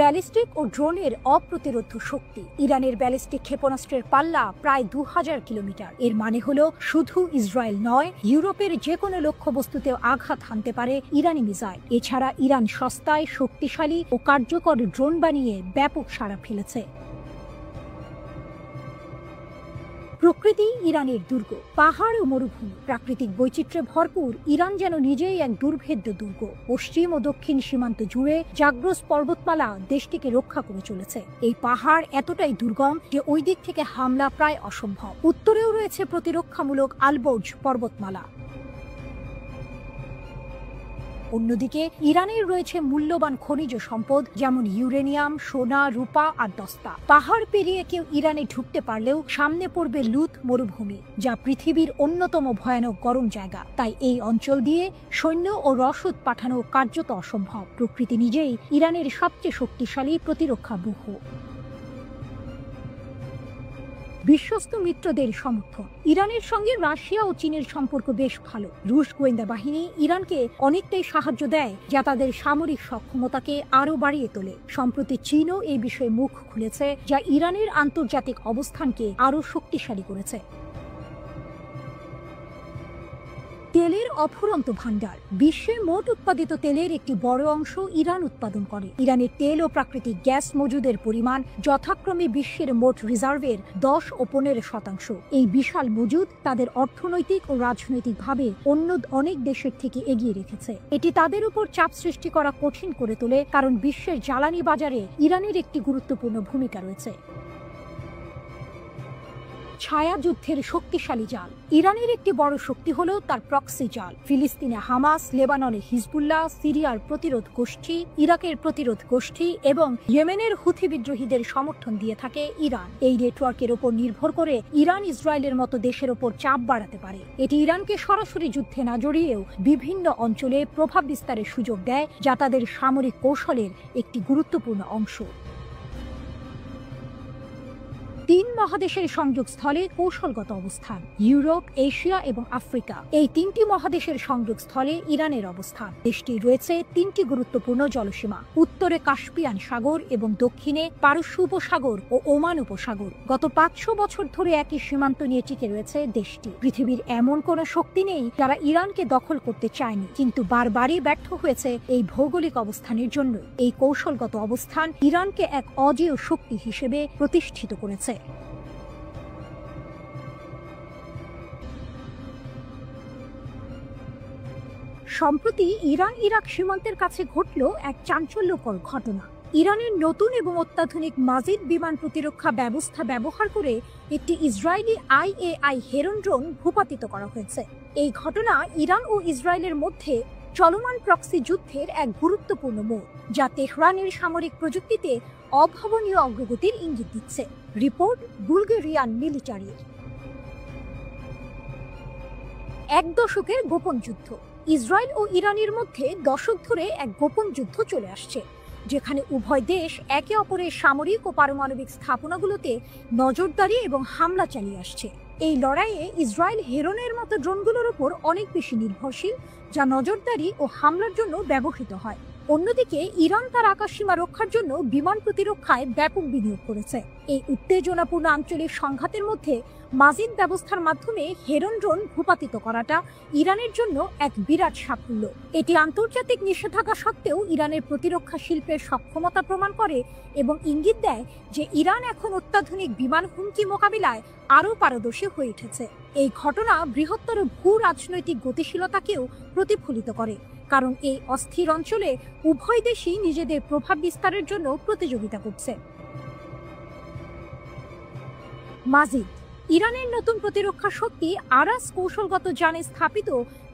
Speaker 1: ব্যালিস্টিক ও ড্রোনের অপ্রতিরোধ্য শক্তি। ইরানের ব্যালিস্টিক ক্ষেপণাস্ত্রের পাল্লা প্রায় 2000 কিলোমিটার। এর মানে হলো শুধু ইসরায়েল নয়, ইউরোপের যে কোনো লক্ষ্যবস্তুতেও আঘাত হানতে পারে ইরানি মিসাইল। এছাড়া ইরান সস্তায়, শক্তিশালী ও কার্যকর ড্রোন বানিয়ে ব্যাপক সাড়া ফেলেছে। প্রকৃতি ইরানের দুর্গ। পাহাড় ও মরুভূমি, প্রাকৃতিক বৈচিত্র্যে ভরপুর ইরান যেন নিজেই এক দুর্ভেদ্য দুর্গ। পশ্চিম ও দক্ষিণ সীমান্ত জুড়ে জাগ্রস পর্বতমালা দেশটিকে রক্ষা করে চলেছে। এই পাহাড় এতটাই দুর্গম যে ওই দিক থেকে হামলা প্রায় অসম্ভব। উত্তরেও রয়েছে প্রতিরক্ষামূলক আলবর্জ পর্বতমালা। অন্যদিকে ইরানের রয়েছে মূল্যবান খনিজ সম্পদ, যেমন ইউরেনিয়াম, সোনা, রূপা আর দস্তা। পাহাড় পেরিয়ে কেউ ইরানে ঢুকতে পারলেও সামনে পড়বে লুত মরুভূমি, যা পৃথিবীর অন্যতম ভয়ানক গরম জায়গা। তাই এই অঞ্চল দিয়ে সৈন্য ও রসদ পাঠানো কার্যত অসম্ভব। প্রকৃতি নিজেই ইরানের সবচেয়ে শক্তিশালী প্রতিরক্ষা ব্যূহ। বিশ্বস্ত মিত্রদের সমর্থন। ইরানের সঙ্গে রাশিয়া ও চীনের সম্পর্ক বেশ ভালো। রুশ গোয়েন্দা বাহিনী ইরানকে অনেকটাই সাহায্য দেয়, যা তাদের সামরিক সক্ষমতাকে আরও বাড়িয়ে তোলে। সম্প্রতি চীনও এই বিষয়ে মুখ খুলেছে, যা ইরানের আন্তর্জাতিক অবস্থানকে আরও শক্তিশালী করেছে। তেলের অফুরন্ত ভান্ডার। বিশ্বে মোট উৎপাদিত তেলের একটি বড় অংশ ইরান উৎপাদন করে। ইরানের তেল ও প্রাকৃতিক গ্যাস মজুদের পরিমাণ যথাক্রমে বিশ্বের মোট রিজার্ভের 10 ও 15%। এই বিশাল মজুদ তাদের অর্থনৈতিক ও রাজনৈতিকভাবে অন্য অনেক দেশের থেকে এগিয়ে রেখেছে। এটি তাদের উপর চাপ সৃষ্টি করা কঠিন করে তোলে, কারণ বিশ্বের জ্বালানি বাজারে ইরানের একটি গুরুত্বপূর্ণ ভূমিকা রয়েছে। ছায়া যুদ্ধের শক্তিশালী জাল। ইরানের একটি বড় শক্তি হলো তার প্রক্সি জাল। ফিলিস্তিনে হামাস, লেবাননে হিজবুল্লাহ, সিরিয়ার প্রতিরোধ গোষ্ঠী, ইরাকের প্রতিরোধ গোষ্ঠী এবং ইয়েমেনের হুথি বিদ্রোহীদের সমর্থন দিয়ে থাকে ইরান। এই নেটওয়ার্কের উপর নির্ভর করে ইরান ইসরায়েলের মতো দেশের উপর চাপ বাড়াতে পারে। এটি ইরানকে সরাসরি যুদ্ধে না জড়িয়েও বিভিন্ন অঞ্চলে প্রভাব বিস্তারের সুযোগ দেয়, যা তাদের সামরিক কৌশলের একটি গুরুত্বপূর্ণ অংশ। 3 মহাদেশের সংযোগস্থলে কৌশলগত অবস্থান। ইউরোপ, এশিয়া এবং আফ্রিকা, এই 3টি মহাদেশের সংযোগস্থলে ইরানের অবস্থান। দেশটি রয়েছে 3টি গুরুত্বপূর্ণ জলসীমা। উত্তরে কাস্পিয়ান সাগর এবং দক্ষিণে পারস্য উপসাগর ও ওমান উপসাগর। গত 500 বছর ধরে একই সীমান্ত নিয়ে টিকে রয়েছে দেশটি। পৃথিবীর এমন কোনো শক্তি নেই যারা ইরানকে দখল করতে চায়নি, কিন্তু বারবারই ব্যর্থ হয়েছে এই ভৌগোলিক অবস্থানের জন্য। এই কৌশলগত অবস্থান ইরানকে এক অজেয় শক্তি হিসেবে প্রতিষ্ঠিত করেছে। সম্প্রতি ইরান ইরাক সীমান্তের কাছে ঘটল এক চাঞ্চল্যকর ঘটনা। ইরানের নতুন এবং অত্যাধুনিক মাজিদ বিমান প্রতিরক্ষা ব্যবস্থা ব্যবহার করে একটি ইসরায়েলি IAI হেরন ড্রোন ভূপাতিত করা হয়েছে। এই ঘটনা ইরান ও ইসরায়েলের মধ্যে চলমান প্রক্সি যুদ্ধের এক গুরুত্বপূর্ণ মোড়, যা তেহরানের সামরিক প্রযুক্তিতে অভাবনীয় অগ্রগতির ইঙ্গিত দিচ্ছে। রিপোর্ট বুলগেরিয়ান মিলিটারির। এক দশকের গোপন যুদ্ধ। ইসরায়েল ও ইরানের মধ্যে দশক ধরে এক গোপন যুদ্ধ চলে আসছে, যেখানে উভয় দেশ একে অপরের সামরিক ও পারমাণবিক স্থাপনাগুলোতে নজরদারি এবং হামলা চালিয়ে আসছে। এই লড়াইয়ে ইসরায়েল হেরনের মতো ড্রোনগুলোর উপর অনেক বেশি নির্ভরশীল, যা নজরদারি ও হামলার জন্য ব্যবহৃত হয়। অন্যদিকে ইরান তার আকাশসীমা রক্ষার জন্য বিমান প্রতিরক্ষায় ব্যাপক বিনিয়োগ করেছে। এই উত্তেজনাপূর্ণ আঞ্চলিক সংঘাতের মধ্যে মাজিদ ব্যবস্থার মাধ্যমে হেরন ড্রোন ভূপাতিত করাটা ইরানের জন্য এক বিরাট সাফল্য। এটি আন্তর্জাতিক নিষেধাজ্ঞা সত্ত্বেও ইরানের প্রতিরক্ষা শিল্পের সক্ষমতা প্রমাণ করে এবং ইঙ্গিত দেয় যে ইরান এখন অত্যাধুনিক বিমান হুমকি মোকাবিলায় আরও পারদর্শী হয়ে উঠেছে। এই ঘটনা বৃহত্তর ভূ রাজনৈতিক গতিশীলতাকেও প্রতিফলিত করে, কারণ এই অস্থির অঞ্চলে উভয় দেশই নিজেদের প্রভাব বিস্তারের জন্য প্রতিযোগিতা করছে। মাজিদ ইরানের নতুন প্রতিরক্ষা শক্তি আরাস কৌশলগত যানে স্থাপিত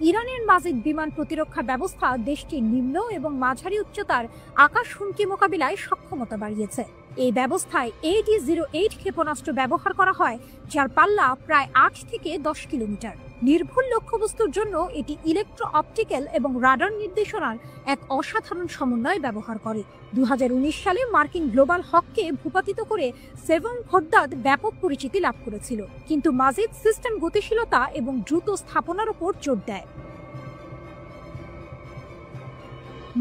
Speaker 1: ইরানের মাজিদ বিমান প্রতিরক্ষা ব্যবস্থা দেশটির নিম্ন এবং মাঝারি উচ্চতার আকাশ হুমকি মোকাবিলায় সক্ষমতা বাড়িয়েছে। এই ব্যবস্থায় AD-08 ক্ষেপণাস্ত্র ব্যবহার করা হয়, যার পাল্লা প্রায় 8 থেকে 10 কিলোমিটার। নির্ভুল লক্ষ্যবস্তুর জন্য এটি ইলেকট্রো অপটিক্যাল এবং রাডার নির্দেশনার এক অসাধারণ সমন্বয় ব্যবহার করে। 2019 সালে মার্কিন গ্লোবাল হককে ভূপাতিত করে সেভন খোদ্দাদ ব্যাপক পরিচিতি লাভ করেছিল, কিন্তু মাজিদ সিস্টেম গতিশীলতা এবং দ্রুত স্থাপনার উপর জোর দেয়।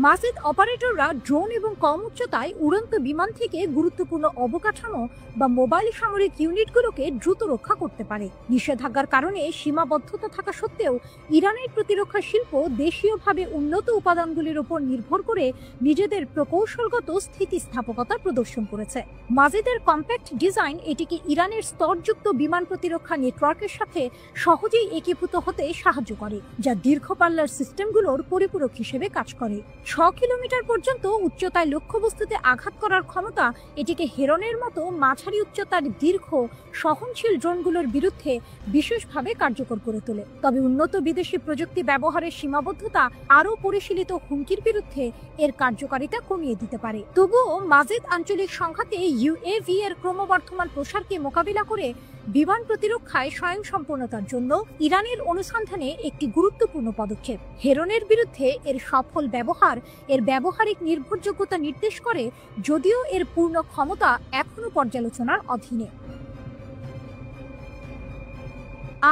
Speaker 1: মাজিদ অপারেটররা ড্রোন এবং কম উচ্চতায় উড়ন্ত বিমান থেকে গুরুত্বপূর্ণ অবকাঠামো বা মোবাইল সামরিক ইউনিটগুলোকে দ্রুত রক্ষা করতে পারে। নিষেধাজ্ঞার কারণে সীমাবদ্ধতা থাকা সত্ত্বেও ইরানের প্রতিরক্ষা শিল্প দেশীয়ভাবে উন্নত উপাদানগুলির উপর নির্ভর করে নিজেদের প্রকৌশলগত স্থিতিস্থাপকতা প্রদর্শন করেছে। মাজিদের কম্প্যাক্ট ডিজাইন এটিকে ইরানের স্তরযুক্ত বিমান প্রতিরক্ষা নেটওয়ার্কের সাথে সহজেই একীভূত হতে সাহায্য করে, যা দীর্ঘ পাল্লার সিস্টেমগুলোর পরিপূরক হিসেবে কাজ করে। 6 কিলোমিটার পর্যন্ত উচ্চতায় লক্ষ্যবস্তুতে আঘাত করার ক্ষমতা এটিকে হেরনের মতো মাঝারি উচ্চতার দীর্ঘ সহনশীল ড্রোনগুলোর বিরুদ্ধে বিশেষভাবে কার্যকর করে তোলে। তবে উন্নত বিদেশি প্রযুক্তি ব্যবহারের সীমাবদ্ধতা আরও পরিশীলিত হুমকির বিরুদ্ধে এর কার্যকারিতা কমিয়ে দিতে পারে। তবুও মাজিদ আঞ্চলিক সংঘাতে UAV এর ক্রমবর্ধমান প্রসারকে মোকাবিলা করে বিমান প্রতিরক্ষায় স্বয়ংসম্পূর্ণতার জন্য ইরানের অনুসন্ধানে একটি গুরুত্বপূর্ণ পদক্ষেপ। হেরনের বিরুদ্ধে এর সফল ব্যবহার এর ব্যবহারিক নির্ভরযোগ্যতা নির্দেশ করে, যদিও এর পূর্ণ ক্ষমতা এখনো পর্যালোচনার অধীনে।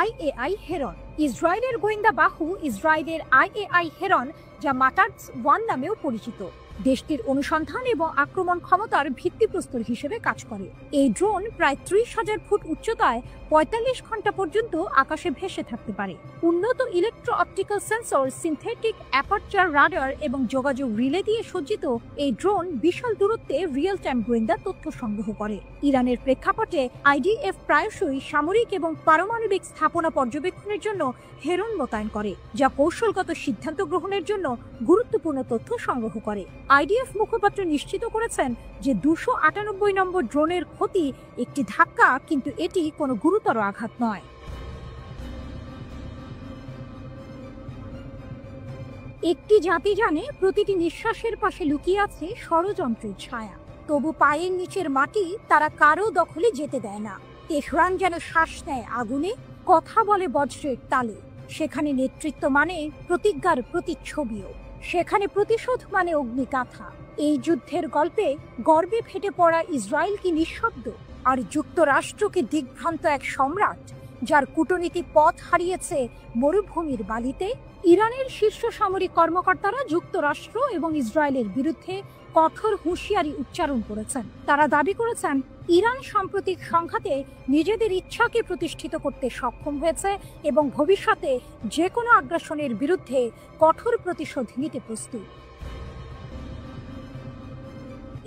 Speaker 1: IAI হেরন ইসরায়েলের গোয়েন্দা বাহু ইসরায়েলের IAI হেরন, যা মাটার্স 1 নামেও পরিচিত, দেশটির অনুসন্ধান এবং আক্রমণ ক্ষমতার ভিত্তিপ্রস্তর হিসেবে কাজ করে। এই ড্রোন প্রায় 30,000 ফুট উচ্চতায় 45 ঘন্টা পর্যন্ত আকাশে ভেসে থাকতে পারে। উন্নত electro optical sensor, synthetic aperture radar এবং যোগাযোগ রিলে দিয়ে সজ্জিত এই ড্রোন বিশাল দূরত্বে রিয়েল টাইম গোয়েন্দা তথ্য সংগ্রহ করে। ইরানের প্রেক্ষাপটে IDF প্রায়শই সামরিক এবং পারমাণবিক স্থাপনা পর্যবেক্ষণের জন্য হেরন মোতায়েন করে, যা কৌশলগত সিদ্ধান্ত গ্রহণের জন্য গুরুত্বপূর্ণ তথ্য সংগ্রহ করে। IDF মুখপাত্র নিশ্চিত করেছেন যে 298 নম্বর ড্রোনের ক্ষতি একটি ধাক্কা, কিন্তু এটি কোনো গুরুতর আঘাত নয়। একটি জাতি জানে প্রতিটি নিঃশ্বাসের পাশে লুকিয়ে আছে ষড়যন্ত্রের ছায়া, তবু পায়ের নিচের মাটি তারা কারো দখলে যেতে দেয় না। তেহরান যেন শ্বাস নেয় আগুনে, কথা বলে বজ্রের তালে। সেখানে নেতৃত্ব মানে প্রতিজ্ঞার প্রতিচ্ছবিও, সেখানে প্রতিশোধ মানে অগ্নিকাথা। এই যুদ্ধের গল্পে গর্বে ফেটে পড়া ইসরায়েল কি নিঃশব্দ, আর যুক্তরাষ্ট্রকে দিগ্ভ্রান্ত এক সম্রাট যার কূটনীতি পথ হারিয়েছে মরুভূমির বালিতে। ইরানের শীর্ষ সামরিক কর্মকর্তারা যুক্তরাষ্ট্র এবং ইসরায়েলের বিরুদ্ধে কঠোর হুঁশিয়ারি উচ্চারণ করেছেন। তারা দাবি করেছেন ইরান সাম্প্রতিক সংঘাতে নিজেদের ইচ্ছাকে প্রতিষ্ঠিত করতে সক্ষম হয়েছে এবং ভবিষ্যতে যে কোনো আগ্রাসনের বিরুদ্ধে কঠোর প্রতিশোধ নিতে প্রস্তুত।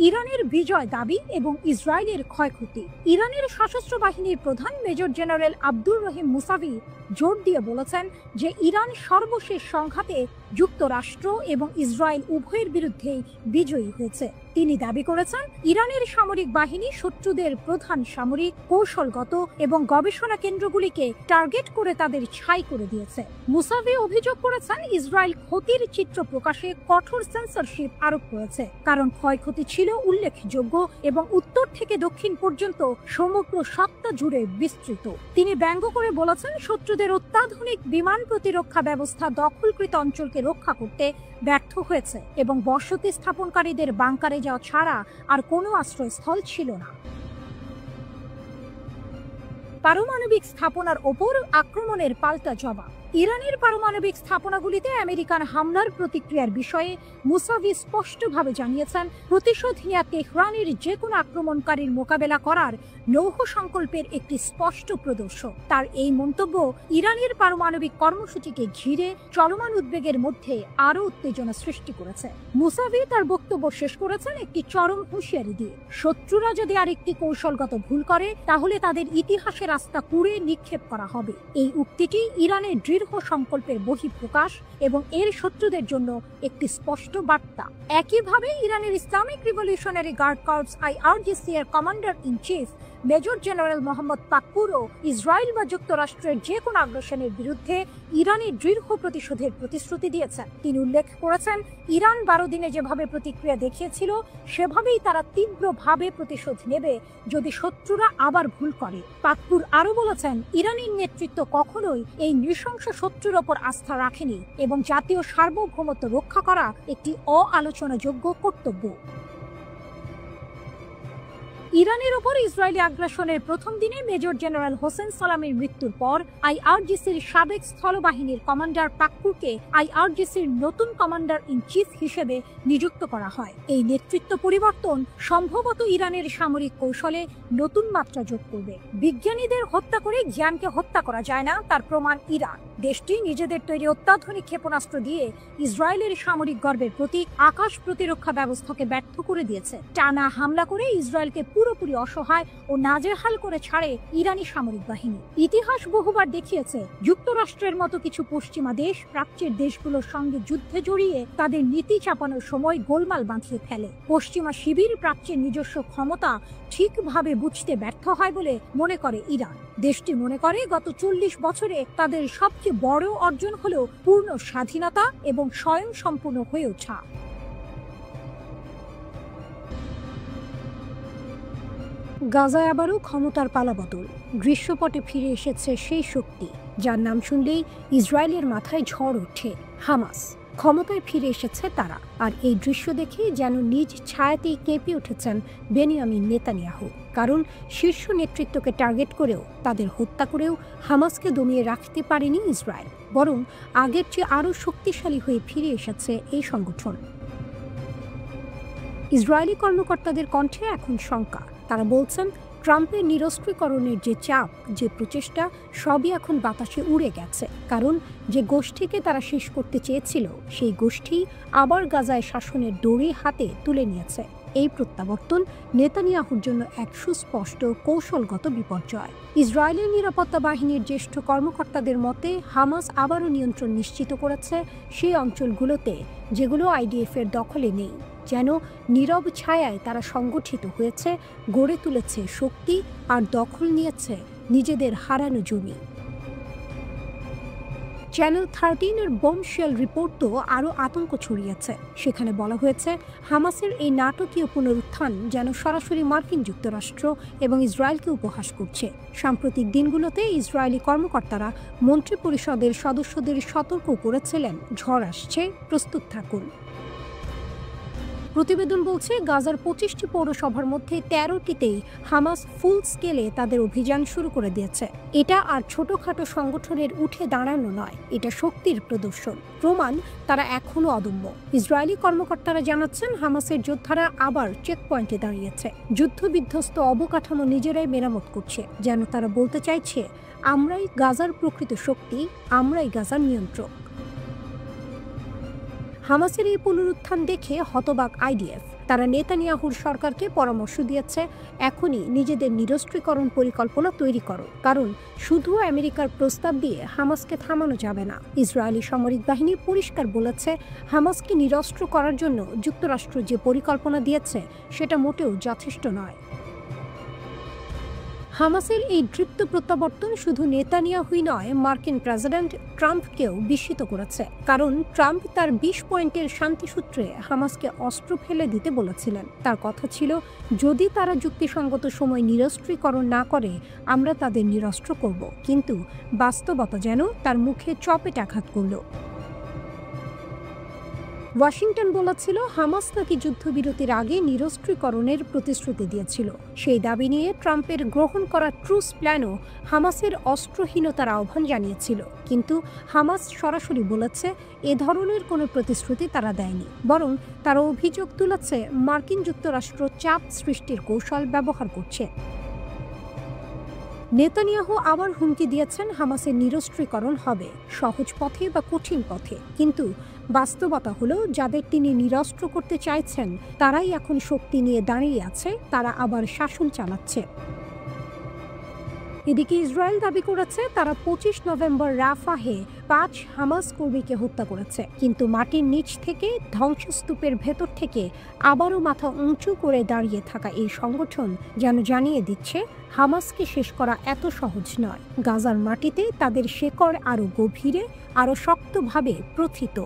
Speaker 1: ইরানের বিজয় দাবি এবং ইসরায়েলের ক্ষয়ক্ষতি। ইরানের সশস্ত্র বাহিনীর প্রধান major general Abdur Rahim Musavi জোর দিয়ে বলেছেন যে ইরান সর্বশেষ সংঘাতে যুক্তরাষ্ট্র এবং ইসরায়েল উভয়ের বিরুদ্ধেই বিজয়ী হয়েছে। তিনি দাবি করেছেন ইরানের সামরিক বাহিনী শত্রুদের প্রধান সামরিক, কৌশলগত এবং গবেষণা কেন্দ্রগুলিকে টার্গেট করে তাদের ছাই করে দিয়েছে। মুসাভি অভিযোগ করেছেন ইসরায়েল ক্ষতির চিত্র প্রকাশে কঠোর সেন্সরশিপ আরোপ করেছে, কারণ ক্ষয়ক্ষতি ছিল ছিল উল্লেখযোগ্য এবং উত্তর থেকে দক্ষিণ পর্যন্ত সমগ্র সত্তা জুড়ে বিস্তৃত। তিনি ব্যঙ্গ করে বলেছেন, শত্রুদের অত্যাধুনিক বিমান প্রতিরক্ষা ব্যবস্থা দখলকৃত অঞ্চলকে রক্ষা করতে ব্যর্থ হয়েছে এবং বসতি স্থাপনকারীদের বাংকারে যাওয়া ছাড়া আর কোনো আশ্রয়স্থল ছিল না। পারমাণবিক স্থাপনার ওপর আক্রমণের পাল্টা জবাব। ইরানের পারমাণবিক স্থাপনাগুলিতে আমেরিকান হামলার প্রতিক্রিয়ার বিষয়ে মুসাভি স্পষ্টভাবে জানিয়েছেন, প্রতিশোধ নেওয়া তেহরানের যে কোনো আক্রমণকারীর মোকাবেলা করার লৌহ সংকল্পের একটি স্পষ্ট প্রদর্শক। তার এই মন্তব্য ইরানের পারমাণবিক কর্মসূচিকে ঘিরে চলমান উদ্বেগের মধ্যে আরও উত্তেজনা সৃষ্টি করেছে। মুসাভি তার বক্তব্য শেষ করেছেন একটি চরম হুঁশিয়ারি দিয়ে। শত্রুরা যদি আরেকটি কৌশলগত ভুল করে তাহলে তাদের ইতিহাসের রাস্তা কুড়ে নিক্ষেপ করা হবে। এই উক্তিটি ইরানের দৃঢ় সংকল্পের বহিঃপ্রকাশ এবং এর শত্রুদের জন্য একটি স্পষ্ট বার্তা। একইভাবে ইরানের Islamic revolutionary guard corps IRGC এর commander in chief major general Mohammad পাকপুরও ইসরায়েল বা যুক্তরাষ্ট্রের যে কোনো আগ্রাসনের বিরুদ্ধে ইরানের দৃঢ় প্রতিশোধের প্রতিশ্রুতি দিয়েছেন। তিনি উল্লেখ করেছেন, ইরান 12 দিনে যেভাবে প্রতিক্রিয়া দেখিয়েছিল সেভাবেই তারা তীব্রভাবে প্রতিশোধ নেবে যদি শত্রুরা আবার ভুল করে। পাকপুর আরও বলেছেন, ইরানের নেতৃত্ব কখনোই এই নৃশংস শত্রুর ওপর আস্থা রাখেনি এবং জাতীয় সার্বভৌমত্ব রক্ষা করা একটি অআলোচনাযোগ্য কর্তব্য। ইরানের ওপর ইসরায়েলি আগ্রাসনের প্রথম দিনে মেজর জেনারেল হোসেন সালামের মৃত্যুর পর IRGCর সাবেক স্থলবাহিনীর কমান্ডার পাকপুরকে IRGCর নতুন কমান্ডার ইন চিফ হিসেবে নিযুক্ত করা হয়। এই নেতৃত্ব পরিবর্তন সম্ভবত ইরানের সামরিক কৌশলে নতুন মাত্রা যোগ করবে। বিজ্ঞানীদের হত্যা করে জ্ঞানকে হত্যা করা যায় না, তার প্রমাণ ইরান। দেশটি নিজেদের তৈরি অত্যাধুনিক ক্ষেপণাস্ত্র দিয়ে ইসরায়েলের সামরিক গর্বের প্রতীক আকাশ প্রতিরক্ষা ব্যবস্থাকে ব্যর্থ করে দিয়েছে। টানা হামলা করে ইসরায়েলকে পুরোপুরি অসহায় ও নাজেহাল করে ছাড়ে ইরানি সামরিক বাহিনী। ইতিহাস বহুবার দেখিয়েছে, যুক্তরাষ্ট্রের মতো কিছু পশ্চিমা দেশ প্রাচ্যের দেশগুলোর সঙ্গে যুদ্ধে জড়িয়ে তাদের নীতি চাপানোর সময় গোলমাল বাঁধিয়ে ফেলে। পশ্চিমা শিবির প্রাচ্যের নিজস্ব ক্ষমতা ঠিকভাবে বুঝতে ব্যর্থ হয় বলে মনে করে ইরান। দেশটি মনে করে গত 40 বছরে তাদের সবচেয়ে বড় অর্জন হলো পূর্ণ স্বাধীনতা এবং স্বয়ংসম্পূর্ণ হয়ে ওঠা। গাজায় আবারও ক্ষমতার পালাবদল। দৃশ্যপটে ফিরে এসেছে সেই শক্তি যার নাম শুনলেই ইসরায়েলের মাথায় ঝড় ওঠে, হামাস। ক্ষমতায় ফিরে এসেছে তারা, আর এই দৃশ্য দেখে যেন নিজ ছায়াতেই কেঁপে উঠেছেন বেনিয়ামিন নেতানিয়াহু। কারণ শীর্ষ নেতৃত্বকে টার্গেট করেও, তাদের হত্যা করেও হামাসকে দমিয়ে রাখতে পারেনি ইসরায়েল, বরং আগের চেয়ে আরও শক্তিশালী হয়ে ফিরে এসেছে এই সংগঠন। ইসরায়েলি কর্মকর্তাদের কণ্ঠে এখন শঙ্কা। তারা বলছেন, ট্রাম্পের নিরস্ত্রীকরণের যে চাপ, যে প্রচেষ্টা, সবই এখন বাতাসে উড়ে গেছে। কারণ যে গোষ্ঠীকে তারা শেষ করতে চেয়েছিল সেই গোষ্ঠী আবার গাজায় শাসনের দড়ি হাতে তুলে নিয়েছে। এই প্রত্যাবর্তন নেতানিয়াহুর জন্য এক সুস্পষ্ট কৌশলগত বিপর্যয়। ইসরায়েলের নিরাপত্তা বাহিনীর জ্যেষ্ঠ কর্মকর্তাদের মতে, হামাস আবারও নিয়ন্ত্রণ নিশ্চিত করেছে সেই অঞ্চলগুলোতে যেগুলো IDF এর দখলে নেই। যেন নীরব ছায়ায় তারা সংগঠিত হয়েছে, গড়ে তুলেছে শক্তি আর দখল নিয়েছে নিজেদের হারানো জমি। চ্যানেল 13 এর বোমশেল রিপোর্ট তো আরও আতঙ্ক ছড়িয়েছে। সেখানে বলা হয়েছে, হামাসের এই নাটকীয় পুনরুত্থান যেন সরাসরি মার্কিন যুক্তরাষ্ট্র এবং ইসরায়েলকে উপহাস করছে। সাম্প্রতিক দিনগুলোতে ইসরায়েলি কর্মকর্তারা মন্ত্রিপরিষদের সদস্যদের সতর্ক করেছিলেন, ঝড় আসছে, প্রস্তুত থাকুন। প্রতিবেদন বলছে, গাজার 25টি পৌরসভার মধ্যে 13টিতেই হামাস ফুল স্কেলে তাদের অভিযান শুরু করে দিয়েছে। এটা আর ছোটখাটো সংগঠনের উঠে দাঁড়ানো নয়, এটা শক্তির প্রদর্শন, প্রমাণ তারা এখনও অদম্য। ইসরায়েলি কর্মকর্তারা জানাচ্ছেন, হামাসের যোদ্ধারা আবার চেকপয়েন্টে দাঁড়িয়েছে, যুদ্ধবিধ্বস্ত অবকাঠামো নিজেরাই মেরামত করছে। যেন তারা বলতে চাইছে, আমরাই গাজার প্রকৃত শক্তি, আমরাই গাজার নিয়ন্ত্রক। হামাসের এই পুনরুত্থান দেখে হতবাক IDF। তারা নেতানিয়াহুর সরকারকে পরামর্শ দিয়েছে, এখনই নিজেদের নিরস্ত্রীকরণ পরিকল্পনা তৈরি করো, কারণ শুধু আমেরিকার প্রস্তাব দিয়ে হামাসকে থামানো যাবে না। ইসরায়েলি সামরিক বাহিনী পরিষ্কার বলেছে, হামাসকে নিরস্ত্র করার জন্য যুক্তরাষ্ট্র যে পরিকল্পনা দিয়েছে সেটা মোটেও যথেষ্ট নয়। হামাসের এই দৃপ্ত প্রত্যাবর্তন শুধু নেতানিয়াহুই নয়, মার্কিন প্রেসিডেন্ট ট্রাম্পকেও বিস্মিত করেছে। কারণ ট্রাম্প তার 20 পয়েন্টের শান্তিসূত্রে হামাসকে অস্ত্র ফেলে দিতে বলেছিলেন। তার কথা ছিল, যদি তারা যুক্তিসঙ্গত সময় নিরস্ত্রীকরণ না করে, আমরা তাদের নিরস্ত্র করব। কিন্তু বাস্তবতা যেন তার মুখে চপেট আঘাত করল। ওয়াশিংটন বলেছিল, হামাস নাকি যুদ্ধবিরতির আগে নিরস্ত্রীকরণের প্রতিশ্রুতি দিয়েছিল। সেই দাবি নিয়ে ট্রাম্পের গ্রহণ করা ট্রুস প্ল্যানও হামাসের অস্ত্রহীনতার আহ্বান জানিয়েছিল। কিন্তু হামাস সরাসরি বলেছে, এ ধরনের কোনো প্রতিশ্রুতি তারা দেয়নি। বরং তারা অভিযোগ তুলেছে, মার্কিন যুক্তরাষ্ট্র চাপ সৃষ্টির কৌশল ব্যবহার করছে। নেতানিয়াহু আবার হুমকি দিয়েছেন, হামাসের নিরস্ত্রীকরণ হবে, সহজ পথে বা কঠিন পথে। কিন্তু বাস্তবতা হলো, যাদের তিনি নিরস্ত্র করতে চাইছেন তারাই এখন শক্তি নিয়ে দাঁড়িয়ে আছে, তারা আবার শাসন চালাচ্ছে। এদিকে ইসরায়েল দাবি করেছে, তারা 25 নভেম্বর রাফাহে 5 হামাস কর্মীকে হত্যা করেছে। কিন্তু মাটির নিচ থেকে, ধ্বংসস্তূপের ভেতর থেকে আবারও মাথা উঁচু করে দাঁড়িয়ে থাকা এই সংগঠন যেন জানিয়ে দিচ্ছে, হামাসকে শেষ করা এত সহজ নয়। গাজার মাটিতে তাদের শেকড় আরও গভীরে, আরও শক্তভাবে প্রথিত।